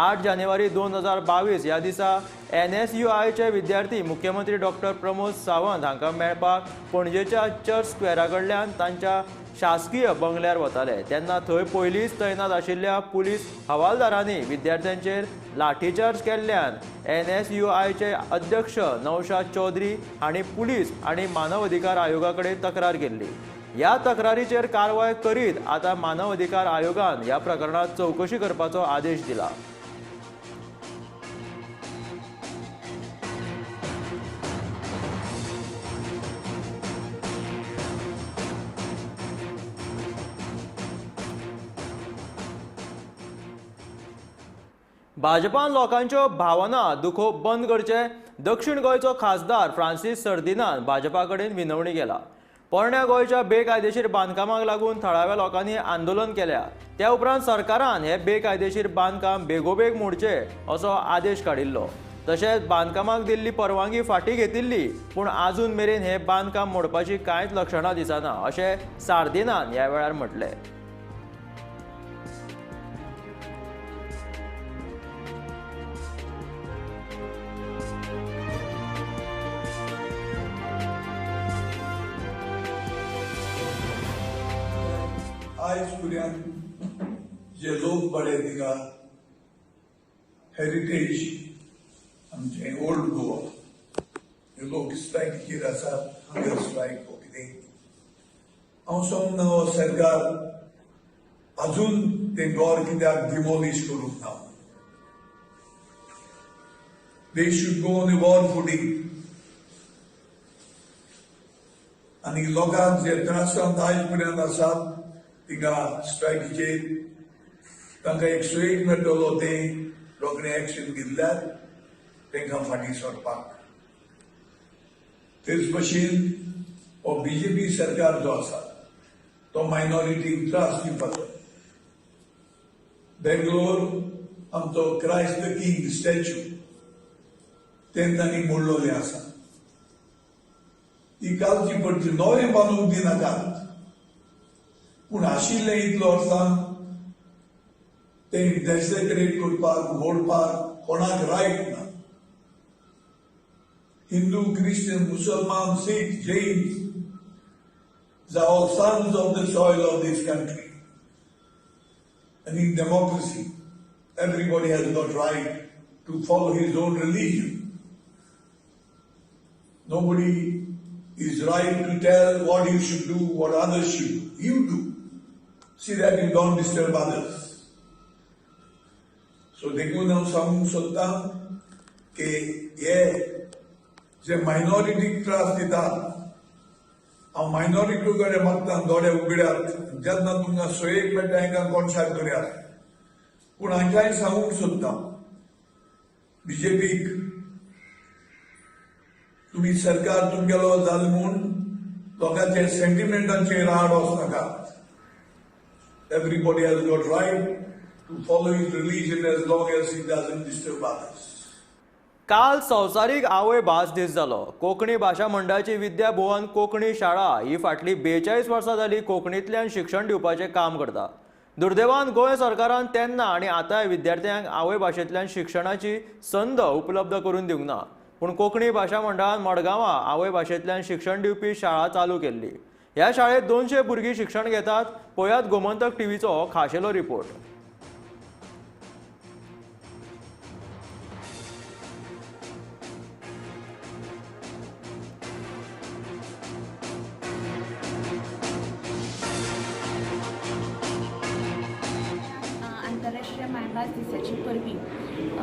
8 जानेवारी 2022 ह्या दिसा NSUIचे विद्यार्थी मुख्यमंत्री डॉक्टर प्रमोद सावंत हांकां मेळपाक पणजेच्या चर्च स्क्वेरा कडल्यान तांच्या शासकीय बंगल्यार वताले. तेन्ना थंय पयलींच तैनात आशिल्ल्या पुलीस हवालदारांनी विद्यार्थ्यांचेर लाठीचार्ज केल्ल्यान NSUIचे अध्यक्ष नौशाद चौधरी हांणी पुलीस आनी मानव अधिकार आयोगा कडेन तक्रार केल्ली. ह्या तक्रारीचेर कारवाय करीत आतां मानव अधिकार आयोगान ह्या प्रकरणात चौकशी करपाचो आदेश दिला. भाजपान लोकांच्यो भावना दुखोवप बंद करचे दक्षिण गोंयचो खासदार फ्रांसीस सर्दिनान भाजपा कडेन विनवणी केला. पोरण्या गोंयच्या बेकायदेशीर बांदकामाक लागून थळाव्या लोकांनी आंदोलन केल्या. त्या उपरांत सरकारान हे बेकायदेशीर बांदकाम बेगोबेग मोडचे असो आदेश काडिल्लो. तशेंच बांदकामाक दिल्ली परवानगी फाटीं घेतिल्ली पूण आजून मेरेन हे बांदकाम मोडपाची कांयच लक्षणां दिसना अशें सार्दिनान ह्या वेळार म्हटलें. आयज पर्यंत जे लोक बरे थिंगा हेरिटेज आमचे ओल्ड गोवा हे लोक स्ट्रायकीचेर आसात. हंगर स्ट्रायक हो कितें हांव समजना हो सरकार अजून ते घर कित्याक डिमोलिश करूंक ना. They should go on war footing आनी लोकांक जे त्रासांत आयज पर्यंत आसात तिंगा स्ट्रायकीचेर तांकां एक सुयेग मेळटलो ते रोखडें एक्शन घेतल्यार तांकां फाटीं सरपाक. तेच भशेन हो BJP सरकार जो आसा तो मायनॉरिटीक त्रास दिवपाचो. बेंगलोर आमचो क्रायस्ट द किंग स्टॅच्यू तें तांणी मोडलोलें आसा. ती घालची पडची नवें बांदूंक दिनाकात पूण आशिल्लें इतलो वर्सां तें डेसेक्रेट करपाक मोडपाक कोणाक रायट ना. हिंदू क्रिश्चन मुसलमान सीख Jain are all sons of the soil of this country. And in democracy, everybody has got right to follow his own religion. Nobody is right to tell what you should do, what others should do. You do. See that you don't disturb others. So देखून हांव सांगूंक सोदतां की हे जे मायनॉरिटीक त्रास दितात हांव मायनॉरिटी कडेन मागतां दोळे उगड्यात. जेन्ना तुमकां सोयेक मेळटा हांकां कॉन्शॅक्ट करयात. पूण हांकांय सांगूंक सोदतां BJPक तुम्ही सरकार तुमगेलो जाल म्हूण लोकांचे सेंटिमेंटांचेर आड वचनाकात. Everybody has got right to follow his religion as long as he doesn't disturb others. काल संवसारीक आवय भास दीस जालो. कोंकणी भाशा मंडळाची विद्या भुवन कोंकणी शाळा ही फाटली 42 वर्सां जाली कोंकणींतल्यान शिक्षण दिवपाचें काम करता. दुर्दैवान गोंय सरकारान तेन्ना आनी आतांय विद्यार्थ्यांक आवय भाशेंतल्यान शिक्षणाची संद उपलब्ध करून दिवंक ना. पूण कोंकणी भाशा मंडळान मडगांवां आवय भाशेंतल्यान शिक्षण दिवपी शाळा चालू केल्ली. ह्या शाळेत 200 भुरगीं शिक्षण घेतात. पळयात गोमंतक टीव्हीचो खाशेलो रिपोर्ट. आंतरराष्ट्रीय मायभास दिसाचे परबीं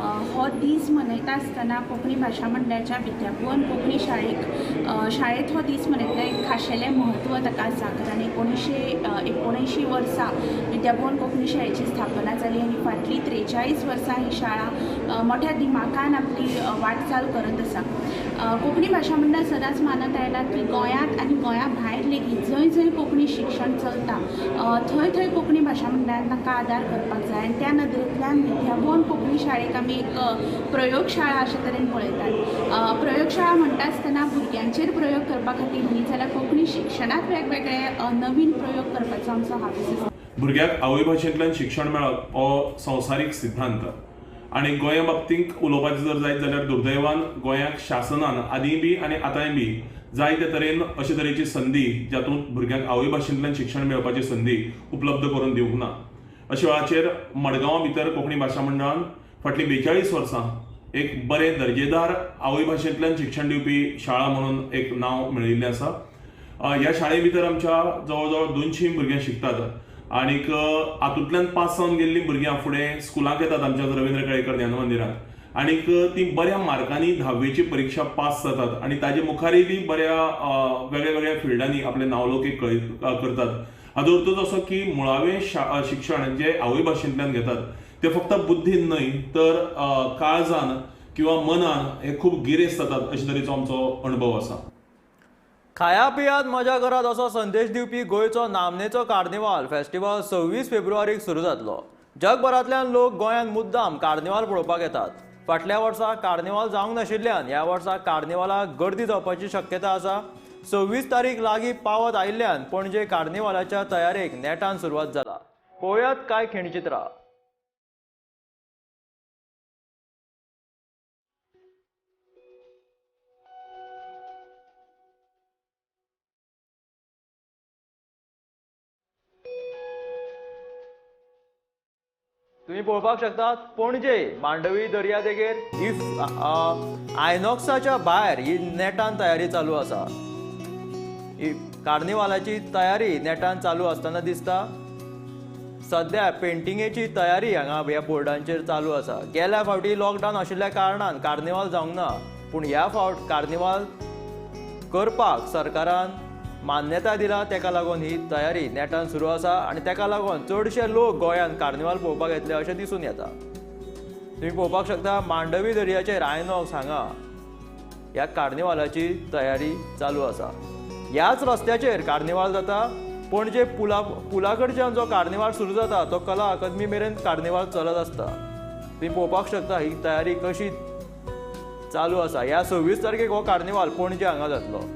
हो दीस मनयता आसतना कोंकणी भाशा मंडळाच्या विद्याभवन कोंकणी शाळेंत हो दीस मनयतना एक खाशेलें म्हत्व ताका आसा. कारण 1979 वर्सा विद्याभवन कोंकणी शाळेची स्थापना जाली आनी फाटलीं 43 वर्सां ही शाळा मोठ्या दिमाखान आपली वाटचाल करत आसा. कोंकणी भाशा मंडळ सदांच मानत आयला की गोंयांत आनी गोंया भायर लेगीत जंय जंय कोंकणी शिक्षण चलता थंय थंय कोंकणी भाशा मंडळान तांकां आदार करपाक जाय. आनी त्या नदरेंतल्यान विद्याभवन कोंकणी शाळेक आमी एक प्रयोगशाळा अशे तरेन पळयतात. प्रयोगशाळा म्हणटा आसतना भुरग्यांचेर प्रयोग करपा खातीर न्ही जाल्यार कोंकणी शिक्षणात वेगवेगळे नवीन प्रयोग करपाचो आमचो हावेस आसा. भुरग्याक आवय भाशेंतल्यान शिक्षण मेळप हो संवसारीक सिद्धांत आनी गोंया बाबतींत उलोवपाचें जर जायत जाल्यार दुर्दैवान गोंयाक शासनान आदीं बी आनी आतांय बी जायते तरेन अशे तरेची संदी जातूंत भुरग्यांक आवय भाशेंतल्यान शिक्षण मेळपाची संदी उपलब्ध करून दिवंक ना. अशा वेळाचेर मडगांवा भितर कोंकणी भाशा मंडळान फाटलीं 42 वर्सां एक बरें दर्जेदार आवय भाशेंतल्यान शिक्षण दिवपी शाळा म्हणून एक नांव मेळिल्लें आसा. ह्या शाळे भितर आमच्या जवळ जवळ 200 भुरगीं शिकतात आनीक हातूंतल्यान पास जावन गेल्लीं भुरग्यां फुडें स्कुलाक येतात आमच्या रवींद्र केळेकर ज्ञान मंदिरांत आनीक ती बऱ्या मार्कांनी 10वीची परीक्षा पास जातात आनी ताजे मुखारय बी बऱ्या वेगळ्या वेगळ्या फिल्डांनी आपले नावलौकीक करतात. हाचो अर्थ असो की मुळावें शिक्षण जे आवय भाशेंतल्यान घेतात ते फक्त बुद्धीन न्हय तर काळजान किंवा मनान हे खूब गिरेस्त जातात अशे तरेचो आमचो अणभव आसा. खाया पियात मजा करात असो संदेश दिवपी गोंयचो नामनेचो कार्निवाल फेस्टिवल 26 फेब्रुवारीक सुरू जातलो. जगभरांतल्यान लोक गोंयांत मुद्दाम कार्निवाल पळोवपाक येतात. फाटल्या वर्सा कार्निवाल जावंक नाशिल्ल्यान ह्या वर्सा कार्निवालाक गर्दी जावपाची शक्यता आसा. 26 तारीख लागीं पावत आयिल्ल्यान पणजे कार्निवालाच्या तयारेक नेटान सुरवात जाला. पळोवयात कांय खिणचित्रां. तुम्ही पळोवपाक शकतात पणजे मांडवी दर्या देगेर आयनॉक्साच्या भायर ही नेटान तयारी चालू आसा. कार्निवालाची तयारी नेटान चालू आसतना दिसता. सध्या पेंटिंगेची तयारी हांगा ह्या बोर्डांचेर चालू आसा. गेल्या फावटी लॉकडावन आशिल्ल्या कारणान कार्निवाल जावंक ना पूण ह्या फावट कार्निवाल करपाक सरकारान मान्यताय दिला. तेका लागून ही तयारी नेटान सुरू आसा आनी तेका लागून चडशे लोक गोंयांत कार्निवाल पळोवपाक येतले अशें दिसून येता. तुम्ही पळोवपाक शकता मांडवी दर्याचेर आयनॉक्स हांगा ह्या कार्निवालाची तयारी चालू आसा. ह्याच रस्त्याचेर कार्निवाल जाता. पणजे पुला कडच्यान जो कार्निवाल सुरू जाता तो कला अकादमी मेरेन कार्निवाल चलत आसता. तुम्ही पळोवपाक शकता ही तयारी कशी चालू आसा. ह्या 26 तारखेक हो कार्निवाल पणजे हांगा जातलो.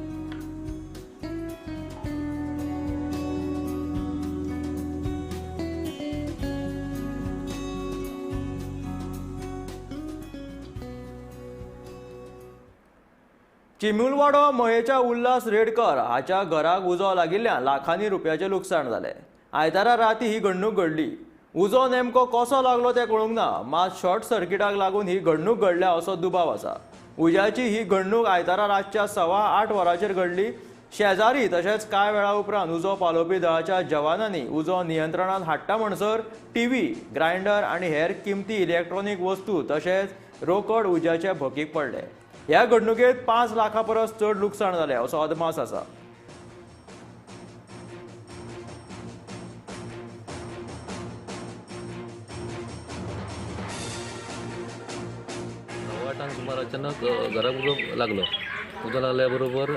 चिमुलवाडो मयेच्या उल्हास रेडकर हाच्या घराक उजो लागिल्ल्यान लाखांनी रुपयाचें लुकसाण जालें. आयतारा राती ही घडणूक घडली. उजो नेमको कसो लागलो तें कळूंक ना. मात शॉर्ट सर्किटाक लागून ही घडणूक घडल्या असो दुबाव आसा. उज्याची ही घडणूक आयतारा रातच्या 8:15 वरांचेर घडली. शेजारी तशेंच कांय वेळा उपरांत उजो पालोवपी दळाच्या जवानांनी उजो नियंत्रणांत हाडटा म्हणसर टीव्ही, ग्रायंडर आनी हेर किमती इलेक्ट्रॉनीक वस्तू तशेंच रोकड उज्याचे भोकीक पडले. ह्या घडणुकेत 5 लाखां परस चड लुकसाण जालें असो अदमास आसा. सुमार अचानक घराक उजो लागलो. उजो लागल्या बरोबर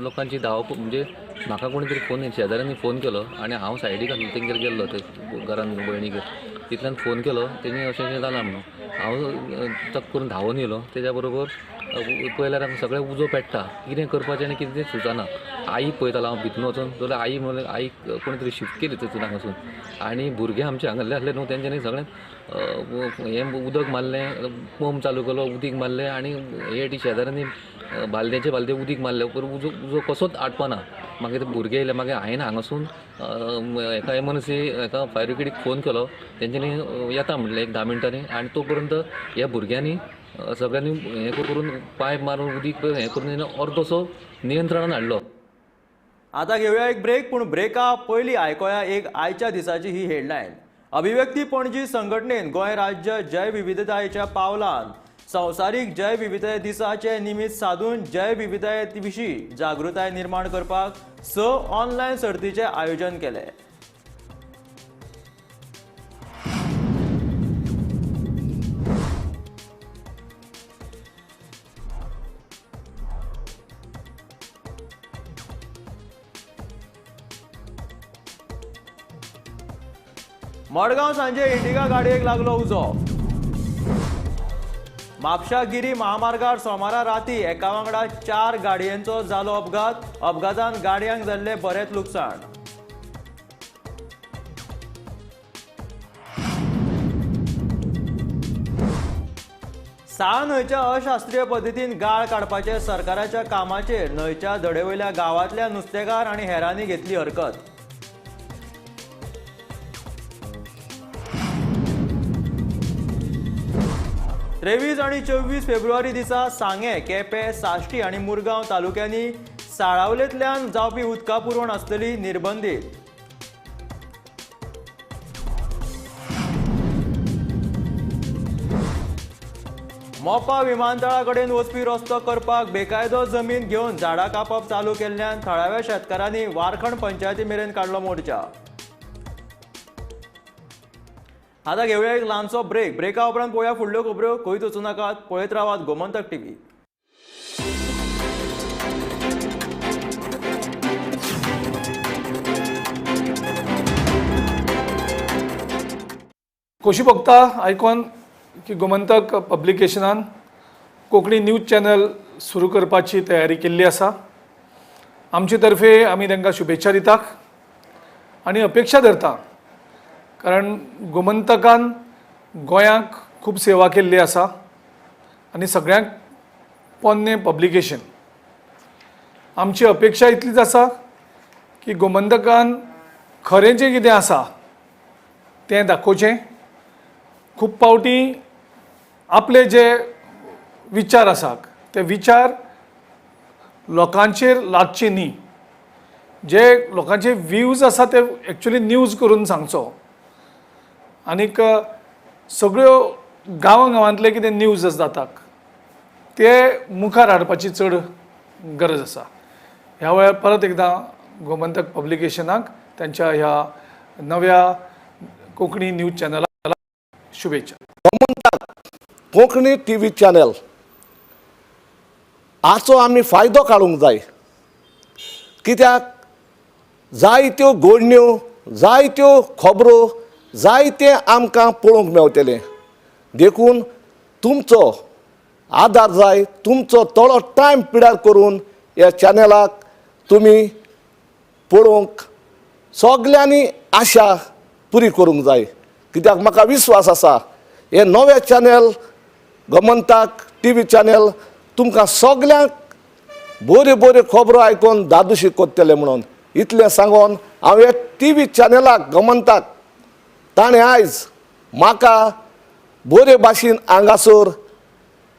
लोकांची धांवपळ म्हणजे म्हाका कोणी तरी फोन शेजाऱ्यांनी फोन केलो आनी हांव सायडीक तेंगेर गेल्लो थंय घरान भयणीगेर. तितल्यान फोन केलो तेणी अशें अशें जालां म्हणून हांव चक करून धांवून येयलो. तेज्या बरोबर पळयल्यार सगळें उजो पेट्टा. कितें करपाचें आनी कितें तें सुचना. आई पळयतालो हांव भितून वचून जाल्यार आई म्हणलें आईक कोणी तरी शिफ्ट केली थंयसून हांगासून. आनी भुरगे आमचे हांगासले आसले न्हू तेंच्यांनी सगळें हें उदक मारलें, पंप चालू केलो, उदीक मारलें आनी हे शेजाऱ्यांनी बालद्याचे बालदे उदीक मारले. उजो कसोच आटपाना. मागीर ते भुरगे येयले. मागीर हांवें हांगासून एका एमर्जन्सी एका फायर ब्रिगेडीक फोन केलो. तेंच्यांनी येता म्हणलें एक 10 मिनटांनी आनी तो पर्यंत ह्या भुरग्यांनी सगळ्यांनी हें करून पायप मारून उदीक हें करून अर्दोसो नियंत्रणान हाडलो. आतां घेवया एक ब्रेक. पूण ब्रेका पयलीं आयकोया एक आयच्या दिसाची ही हेडलायन. अभिव्यक्ती पणजी संघटनेन गोंय राज्य जैव विविधतायेच्या पावलान संवसारीक जैव विविधता दिसाचे निमित्त साधून जैव विविधते विशीं जागृताय निर्माण करपाक 6 ऑनलायन सर्तीचे आयोजन केले. मडगांव सांजे इंडिका गाडयेक लागलो उजो. म्हापशा गिरी महामार्गार सोमारा राती एका वांगडा 4 गाडयांचो जालो अपघात. अपघातान गाडयांक जाल्ले बरेच लुकसाण. साळ न्हंयच्या अशास्त्रीय पद्दतीन गाळ काडपाचे सरकाराच्या कामाचेर न्हंयच्या दडेवयल्या गांवांतल्या नुस्तेकार आनी हेरांनी घेतली हरकत. तेवीस आणि 24 फेब्रुवारी दिसा सांगे, केपें, साश्टी आणि मुरगांव तालुक्यांनी साळावलेंतल्यान जावपी उदका पुरवण आसतली निर्बंधीत. मोपा विमानतळा कडेन वचपी रस्तो करपाक बेकायदो जमीन घेवन झाडां कापप चालू केल्ल्यान थळाव्या शेतकारांनी वारखंड पंचायती मेरेन काडलो मोर्चा. आता घेऊया एक ल्हानसो ब्रेक. ब्रेका उपरांत पळोवया फुडल्यो खबऱ्यो. खंयच वचूं नाकात, पळयत रावात गोमंतक टीव्ही. खोशी भोगता आयकून की गोमंतक पब्लिकेशनान कोंकणी न्यूज चॅनल सुरू करपाची तयारी केल्ली आसा. आमचे तर्फे आमी तांकां शुभेच्छा दितात आनी अपेक्षा धरता, कारण गोमंतकान गोंयांक खूब सेवा केल्ली आसा आनी सगळ्यांक पोन्नें पब्लिकेशन. आमची अपेक्षा इतलीच आसा की गोमंतकान खरें जें कितें आसा तें दाखोवचें. खूब पावटी आपले जे विचार आसात ते विचार लोकांचेर लादचे न्ही. जे लोकांचे व्ह्यूज आसा ते एक्चुअली न्यूज करून सांगचो. आनीक सगळ्यो गांवांतले कितें न्यूज जातात ते मुखार हाडपाची चड गरज आसा. ह्या वेळार परत एकदां गोमंतक पब्लिकेशनाक तांच्या ह्या नव्या कोंकणी न्यूज चॅनलाक शुभेच्छा. गोमंतक कोंकणी टीव्ही चॅनल हाचो आमी फायदो काडूंक जाय. कित्याक जायत्यो घडण्यो, जायत्यो खबरो, जायतें आमकां पळोवंक मेवतलें. देखून तुमचो आदार जाय, तुमचो थोडो टायम पिड्यार करून ह्या चॅनलाक तुमी पळोवंक सगल्यांनी आशा पुरी करूंक जाय. कित्याक म्हाका विश्वास आसा हे नवे चॅनल गोमंतक टीव्ही चॅनल तुमकां सगल्यांक बऱ्यो बऱ्यो खबरो आयकून दादोशी कोत्तले म्हणून. इतलें सांगून हांव हे टीव्ही चॅनलाक गोमंतक ताणें आयज म्हाका बरे भाशेन हांगासर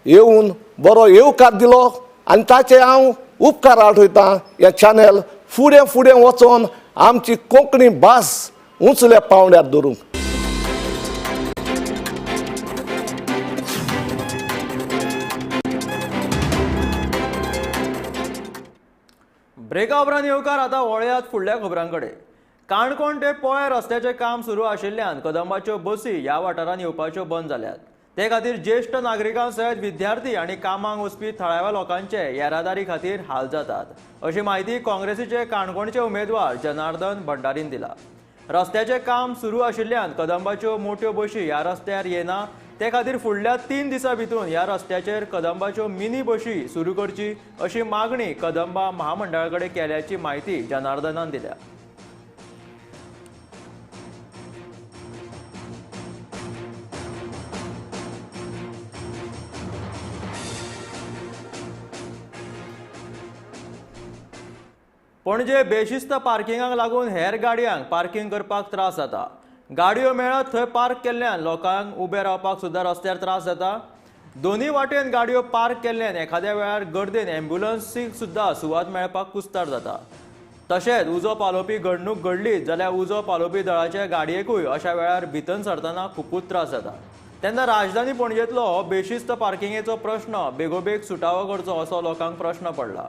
येवन बरो येवकार दिलो आनी ताचे हांव उपकार आठयतां. हे चॅनल फुडें फुडें वचोन आमची कोंकणी भास उंचल्या पांवड्यार दवरूंक. ब्रेका उपरांत येवकार. आतां वळयात फुडल्या खबरांकडे. काणकोण ते पोळे रस्त्याचें काम सुरू आशिल्ल्यान कदंबाच्यो बसी ह्या वाठारांत येवपाच्यो बंद जाल्यात. ते खातीर ज्येश्ठ नागरिकां सयत विद्यार्थी आनी कामाक वचपी थळाव्या लोकांचे येरादारी खातीर हाल जातात, अशी माहिती काँग्रेसीचे काणकोणचे उमेदवार जनार्दन भंडारीन दिला. रस्त्याचें काम सुरू आशिल्ल्यान कदंबाच्यो मोठ्यो बशी ह्या रस्त्यार येना. ते खातीर फुडल्या 3 दिसां भितर ह्या रस्त्याचेर कदंबाच्यो मिनी बशी सुरू करची अशी मागणी कदंबा महामंडळा कडेन केल्याची माहिती जनार्दनान दिल्या. पणजे बेशिस्त पार्किंगाक लागून हेर गाडयांक पार्किंग करपाक त्रास जाता. गाडयो मेळत थंय पार्क केल्ल्यान लोकांक उबे रावपाक सुद्दां रस्त्यार त्रास जाता. दोन्ही वाटेन गाडयो पार्क केल्ल्यान एखाद्या वेळार गर्देन ॲम्ब्युलन्सीक सुद्दां सुवात मेळपाक कुस्तार जाता. तशेंच उजो पालोवपी घडणूक घडली जाल्यार उजो पालोवपी दळाच्या गाडयेकूय अशा वेळार भितन सरतना खूबच त्रास जाता. तेन्ना राजधानी पणजेंतलो हो बेशिस्त पार्किंगेचो प्रश्न बेगोबेग सुटावो करचो असो लोकांक प्रश्न पडला.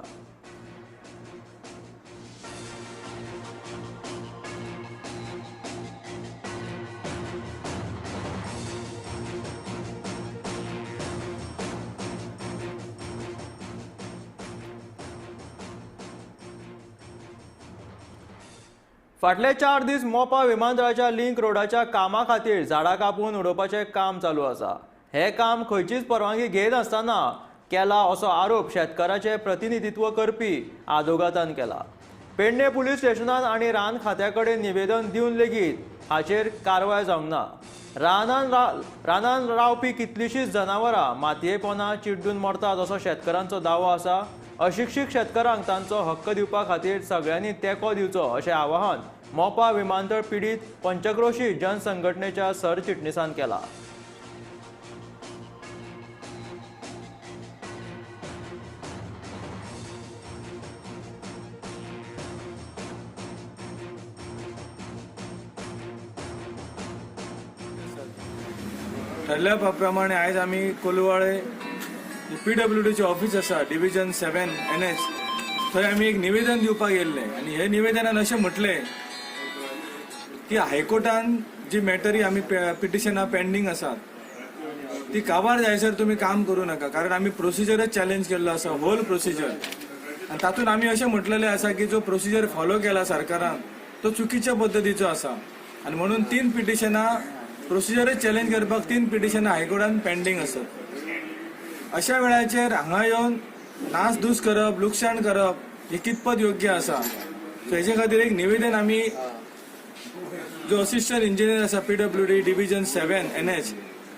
फाटले 4 दीस मोपा विमानतळाच्या लिंक रोडाच्या कामा खातीर झाडां कापून उडोवपाचें काम चालू आसा. हे काम खंयचीच परवानगी घेनासतना केला असो आरोप शेतकाराचे प्रतिनिधित्व करपी आदोगातान केला. पेडणे पुलीस स्टेशनान आनी रान खात्या कडेन निवेदन दिवन लेगीत हाचेर कारवाय जावंक ना. रानान रावपी कितलींशींच जनावरां मातये पोंदा चिड्डून मरतात असो शेतकारांचो दावो आसा. अशिक्षीत शेतकारांक तांचो हक्क दिवपा खातीर सगळ्यांनी तेंको दिवचो अशें आवाहन मोपा विमानतळ पिडीत पंचक्रोशी जनसंघटनेच्या सरचिटणीसान केला. ठरल्या प्रमाणे आयज आमी कोलवाळे PWDचे ऑफिस आसा डिव्हिजन 7 NH थंय आमी एक निवेदन दिवपाक गेल्ले आनी हे निवेदनान अशें म्हटलें की हायकोर्टान जी मॅटरी आमी पिटिशनां पेंडींग आसात ती काबार जायसर तुमी काम करूं नाका, कारण आमी प्रोसिजरच चॅलेंज केल्लो आसा, होल प्रोसिजर. आनी तातूंत आमी अशें म्हटलेलें आसा की जो प्रोसिजर फॉलो केला सरकारान तो चुकीच्या पद्दतीचो आसा आनी म्हणून 3 पिटिशनां प्रोसिजरच चॅलेंज करपाक 3 पिटिशनां हायकोर्टान पेंडींग आसात. अशा वेळाचेर हांगा येवन नासधूस करप, लुकसाण करप हे कितपत योग्य आसा. सो हेचे खातीर एक निवेदन आमी जो असिस्टंट इंजिनियर आसा PWD डिव्हिजन 7 NH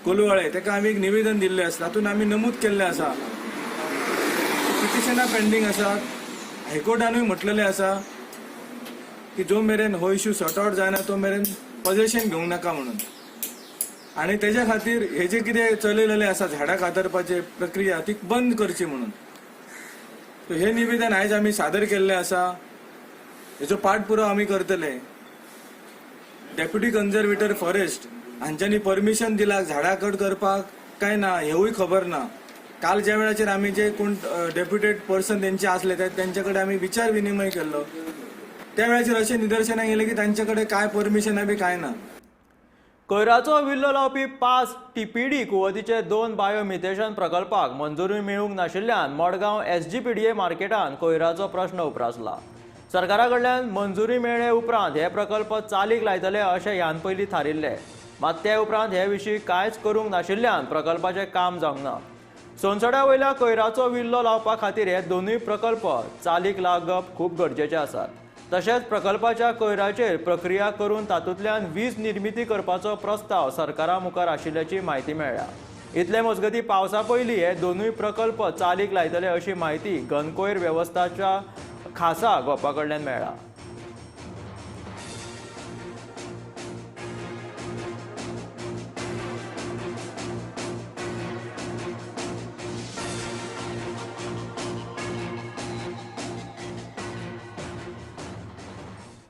कोलवाळे ताका आमी एक निवेदन दिल्लें आसा. तातूंत आमी नमूद केल्लें आसा पिटिशनां पेंडींग आसात. हायकोर्टानूय म्हटलेलें आसा की जो मेरेन हो इश्यू सॉर्ट आउट जायना तो मेरेन पोजेशन घेवंक नाका म्हणून. आणि तेच्या खातीर हे जे कितें चलयलेलें आसा झाडां कातरपाची प्रक्रिया ती बंद करची म्हणून. सो हे निवेदन आयज आमी सादर केल्लें आसा. हेचो पाठपुरावो आमी करतले. डेप्युटी कन्झर्वेटर फॉरेस्ट हांच्यांनी परमिशन दिला झाडां कट करपाक काय ना हेवूय खबर ना. काल ज्या वेळाचेर आमी जे कोण डेप्युटेड पर्सन तेंचे आसले तेंचे कडेन आमी विचार विनिमय केल्लो त्या वेळाचेर अशें निदर्शनाक येयलें की तांचे कडेन काय परमिशनां बी काय ना. कोयराचो विल्लो लावपी 5 TPD कुवतीचे 2 बायोमिथेशन प्रकल्पाक मंजुरी मेळूंक नाशिल्ल्यान मडगांव SGPDA मार्केटान कोयराचो प्रश्न उप्रासला. सरकारा कडल्यान मंजुरी मेळ्ळे उपरांत हे प्रकल्प चालीक लायतले अशें ह्यान पयलीं थारिल्ले. मात ते उपरांत हे विशीं कांयच करूंक नाशिल्ल्यान प्रकल्पाचें काम जावंक ना. सोनसड्या वयल्या कोयराचो विल्लो लावपा खातीर हे दोनूय प्रकल्प चालीक लागप खूब गरजेचे आसात. तशेंच प्रकल्पाच्या कोयराचेर प्रक्रिया करून तातूंतल्यान वीज निर्मिती करपाचो प्रस्ताव सरकारा मुखार आशिल्ल्याची म्हायती मेळ्ळ्या. इतले मजगतीं पावसा पयलीं हे दोनूय प्रकल्प चालीक लायतले अशी म्हायती घनकोयर वेवस्थाच्या खासा गोपा कडल्यान मेळ्ळा.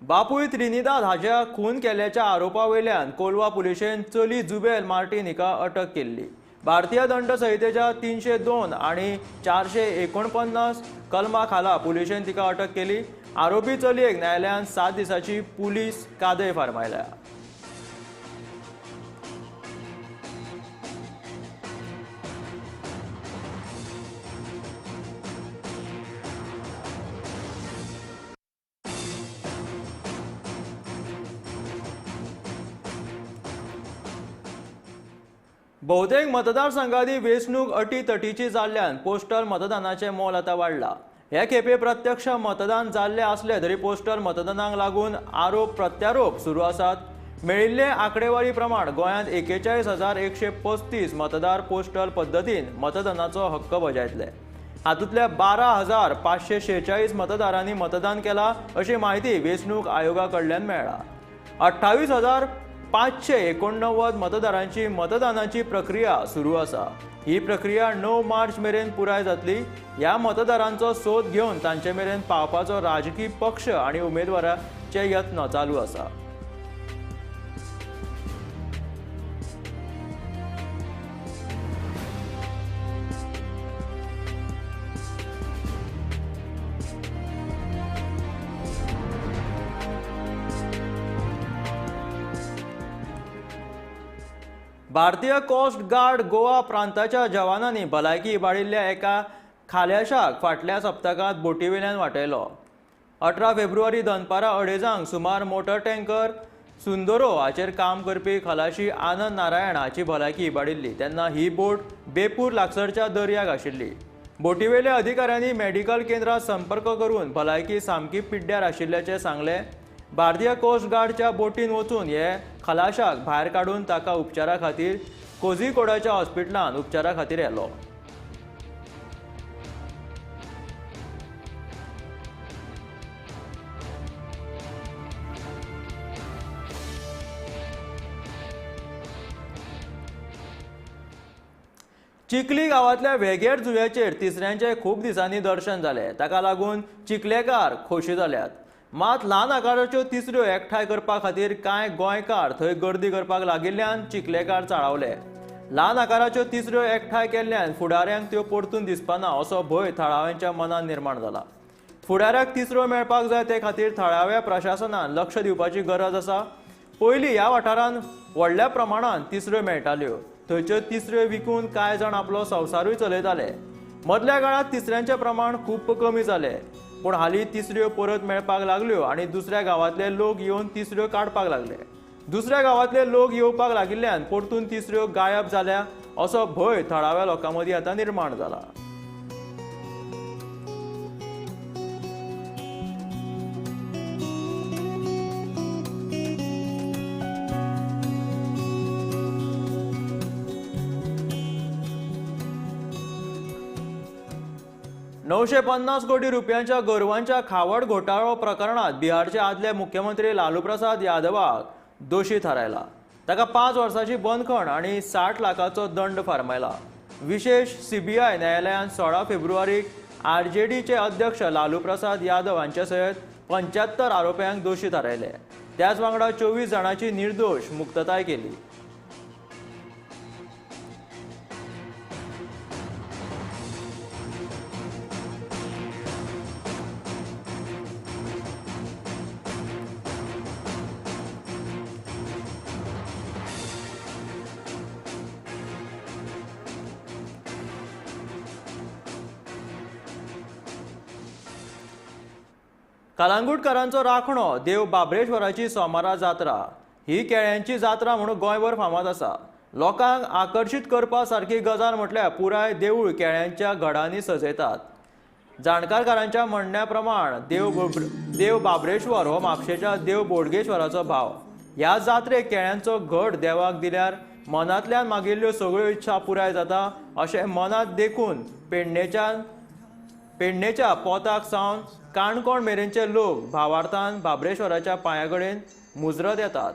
बापूय त्रिनिदाद हाच्या खून केल्ल्याच्या आरोपा वयल्यान कोलवा पुलिशेन चली जुबेल मार्टीन हिका अटक केल्ली. भारतीय दंड संहितेच्या 302 आणि 449 कलमा खाला पुलिशेन तिका अटक केली. आरोपी चलयेक न्यायालयान 7 दिसाची पुलीस कादय फर्मायल्या. बहुतेक मतदारसंघांनी वेंचणूक अटीतटीची जाल्ल्यान पोस्टल मतदानाचें मोल आतां वाडला. हे खेपे प्रत्यक्ष मतदान जाल्ले असले तरी पोस्टल मतदानाक लागून आरोप प्रत्यारोप सुरू आसात. मेळिल्ले आंकडेवारी प्रमाण गोंयांत 41,135 मतदार पोस्टल पद्दतीन मतदानाचो हक्क बजायतले. हातूंतल्या 12,546 मतदारांनी मतदान केला अशी माहिती वेंचणूक आयोगा कडल्यान मेळ्ळा. 589 मतदारांची मतदानाची प्रक्रिया सुरू आसा। ही प्रक्रिया 9 मार्च मेरेन पुराय जातली। ह्या मतदारांचो सोद घेवन तांचे मेरेन पावपाचो राजकीय पक्ष आणि उमेदवाराचे यत्न चालू आसा। भारतीय कोस्ट गार्ड गोवा प्रांताच्या जवानांनी भलायकी इबाडिल्ल्या एका खाल्याशाक फाटल्या सप्तकांत बोटीवेल्यान वाटयलो। 18 फेब्रुवारी दनपारां 2:30 सुमार मोटर टँकर सुंदरो हाचेर काम करपी खलाशी आनंद नारायण हाची भलायकी इबाडिल्ली तेन्ना ही बोट बेपूर लागसरच्या दर्याक आशिल्ली। बोटीवेल्या अधिकाऱ्यांनी मेडिकल केंद्रात संपर्क करून भलायकी सामकी पिड्ड्यार आशिल्ल्याचे सांगले। भारतीय कोस्ट गार्डच्या बोटीन वचून हे खलाशाक भायर काडून ताका उपचारा खातीर कोझिकोडाच्या हॉस्पिटलांत उपचारा खातीर येलो। चिखली गांवांतल्या वेगेर जुंव्याचेर तिसऱ्यांचे खूब दिसांनी दर्शन जालें। ताका लागून चिखलेकार खोशी जाल्यात। मात ल्हान आकाराच्यो तिसऱ्यो एकठांय करपा खातीर कांय गोंयकार थंय गर्दी करपाक लागिल्ल्यान चिखलेकार चाळावले। ल्हान आकाराच्यो तिसऱ्यो एकठांय केल्ल्यान फुडाऱ्यांक त्यो परतून दिसपाना असो भंय थळाव्यांच्या मनात निर्माण जाला। फुडाऱ्याक तिसऱ्यो मेळपाक जाय ते खातीर थळाव्या प्रशासनान लक्ष दिवपाची गरज आसा। पयलीं ह्या वाठारांत व्हडल्या प्रमाणात तिसऱ्यो मेळटाल्यो। थंयच्यो तिसऱ्यो विकून कांय जाण आपलो संवसारूय चलयताले। मदल्या काळात तिसऱ्यांचें प्रमाण खूब कमी जालें, पूण हालीं तिसऱ्यो परत मेळपाक लागल्यो आनी दुसऱ्या गांवांतले लोक येवन तिसऱ्यो काडपाक लागले। दुसऱ्या गांवांतले लोक येवपाक लागिल्ल्यान परतून तिसऱ्यो गायब जाल्या असो भंय थळाव्या लोकां मदीं आतां निर्माण जाला। ₹950 कोटी रुपयांच्या गोरवांच्या खावड घोटाळो प्रकरणात बिहारचे आदले मुख्यमंत्री लालू प्रसाद यादवाक दोशी थारायला। ताका 5 वर्सांची बंदखण आणि 60 लाखांचो दंड फार्मायला। विशेष सीबीआय न्यायालयान 16 फेब्रुवारीक आरजेडीचे अध्यक्ष लालू प्रसाद यादव हांचे सयत 75 आरोप्यांक दोशी थारायले। त्याच वांगडा 24 जाणांची निर्दोष मुक्तताय केली। कलांगूटकारांचो राखणो देव बाबरेश्वराची सोमारा जात्रा ही केळ्यांची जात्रा म्हणून गोंयभर फामाद आसा। लोकांक आकर्षित करपा सारकी गजाल म्हटल्यार पुराय देवूळ केळ्यांच्या घडांनी सजयतात। जाणकारकारांच्या म्हणण्या प्रमाण देव बाबरेश्वर हो म्हापशेच्या देव बोडगेश्वराचो भाव। ह्या जात्रेक केळ्यांचो घड देवाक दिल्यार मनांतल्यान मागिल्ल्यो सगळ्यो इच्छा पुराय जाता अशें मनात देखून पेडणेच्या पोताक सावन काणकोण मेरेनचे लोक भावार्थान बाबरेश्वराच्या पांयाकडेन मुजरत येतात।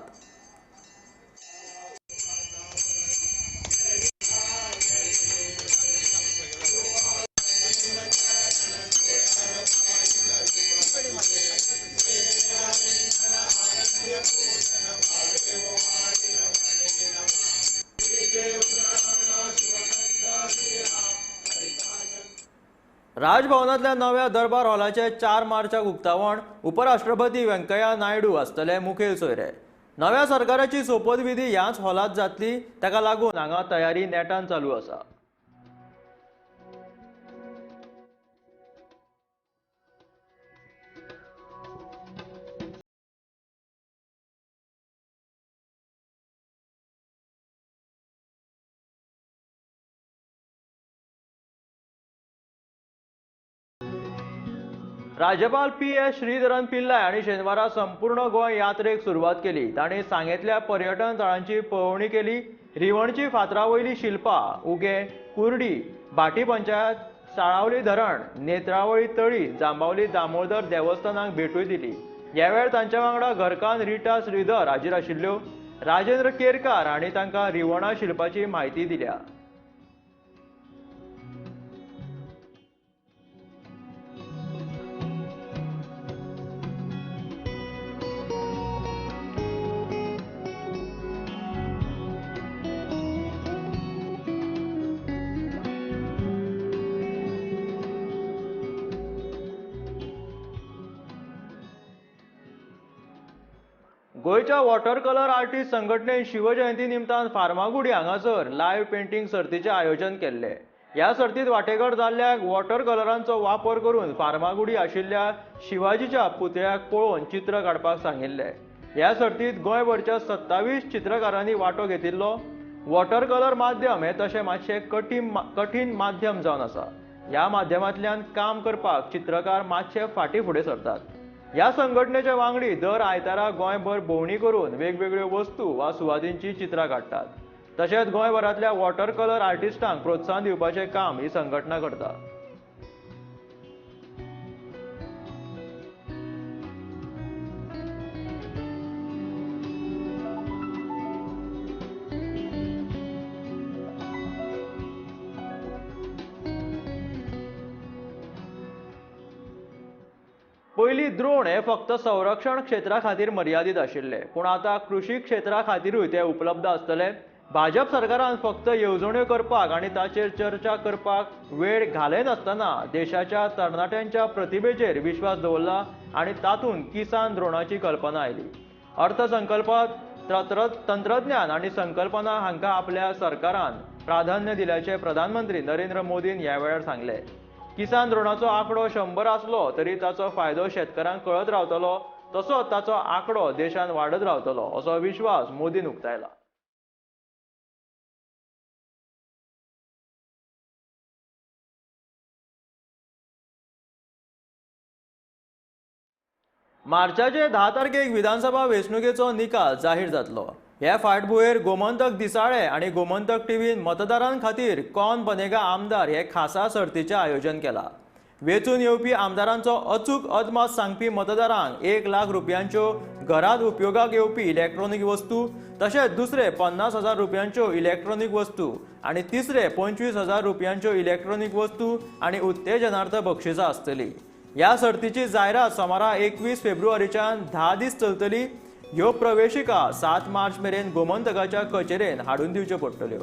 राजभवनातल्या नव्या दरबार हॉलाचे 4 मार्चाक उक्तावण उपराष्ट्रपती व्यंकय्या नायडू आसतले मुखेल सोयरे। नव्या सरकाराची सोपतविधी ह्याच हॉलात जातली, ताका लागून हांगा तयारी नेटान चालू आसा। राज्यपाल PS श्रीधरन पिल्लाय हांणी शेनवारा संपूर्ण गोंय यात्रेक सुरवात केली। तांणी सांगेतल्या पर्यटन थळांची पळोवणी केली। रिवणची फातरावयली शिल्पां, उगे, कुर्डी, भाटी पंचायत, साळावली धरण, नेत्रावळी तळी, जांबावली दामोदर देवस्थानाक भेटूय दिली। ह्या वेळार तांच्या वांगडा घरकान्न रिटा श्रीधर हाजीर आशिल्ल्यो। राजेंद्र केरकार हांणी तांकां रिवणा शिरपाची म्हायती दिल्या. गोयच्या वॉटर कलर आर्टिस्ट संघटनेन शिवजयंती निमतान फार्मागुडी हांगासर लायव्ह पेंटिंग सर्तीचे आयोजन केल्ले. ह्या सर्तीत वांटेकार जाल्ल्याक वॉटर कलरांचो वापर करून फार्मागुडी आशिल्ल्या शिवाजीच्या पुतळ्याक पळोवन चित्र काडपाक सांगिल्ले. ह्या सर्तीत गोंयभरच्या 27 चित्रकारांनी वांटो घेतिल्लो. वॉटर कलर माध्यम हे तशें मातशें कठीण माध्यम जावन आसा. ह्या माध्यमांतल्यान काम करपाक चित्रकार मातशे फाटीं फुडें सरतात. ह्या संघटनेचे वांगडी दर आयतारा गोंयभर भोंवडी करून वेगवेगळ्यो वस्तू वा सुवातींची चित्रां काडटात. तशेंच गोंयभरांतल्या वॉटर कलर आर्टिस्टांक प्रोत्साहन दिवपाचें काम ही संघटना करता. पयलीं द्रोण हे फक्त संरक्षण क्षेत्रा खातीर मर्यादीत आशिल्ले, पूण आतां कृशी क्षेत्रा खातीरूय ते उपलब्ध आसतले. भाजप सरकारान फक्त येवजण्यो करपाक आनी ताचेर चर्चा करपाक वेळ घालयनासतना देशाच्या तरणाट्यांच्या प्रतिभेचेर विश्वास दवरला आनी तातूंत किसान द्रोणाची कल्पना आयली. अर्थसंकल्पात तंत्रज्ञान आनी संकल्पना हांकां आपल्या सरकारान प्राधान्य दिल्याचे प्रधानमंत्री नरेंद्र मोदीन ह्या वेळार सांगले. किसान द्रोणाचो आंकडो 100 आसलो तरी ताचो फायदो शेतकारांक कळत रावतलो, तसोच ताचो आंकडो देशांत वाडत रावतलो असो विश्वास मोदीन उक्तायला. मार्चाचे 10 तारखेक विधानसभा वेंचणुकेचो निकाल जाहीर जातलो. ह्या फाटभुंयेर गोमंतक दिसाळे आनी गोमंतक टीव्हीन मतदारां खातीर कौन बनेगा आमदार हे खासा सर्तीचें आयोजन केलां. वेंचून येवपी आमदारांचो अचूक अदमास सांगपी मतदारांक 1 लाख रुपयांच्यो घरांत उपयोगाक येवपी इलेक्ट्रॉनिक वस्तू, तशेंच दुसरे 50,000 रुपयांच्यो इलेक्ट्रॉनिक वस्तू आनी तिसरे 25,000 रुपयांच्यो इलेक्ट्रॉनिक वस्तू आनी उत्तेजनार्थ बक्षिसां आसतलीं. ह्या सर्तीची जायरात सोमारा 21 फेब्रुवारीच्यान 10 दीस चलतली. ह्यो प्रवेशिका 7 मार्च मेरेन गोमंतकाच्या कचेरेन हाडून दिवच्यो पडटल्यो.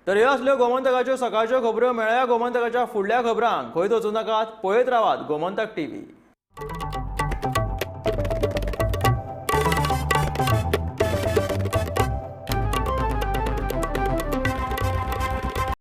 तर ह्यो आसल्यो गोमंतकाच्यो सकाळच्यो खबरो. मेळया गोमंतकाच्या फुडल्या खबरांक. खंय वचूं नाकात, पळयत रावात गोमंतक टीव्ही.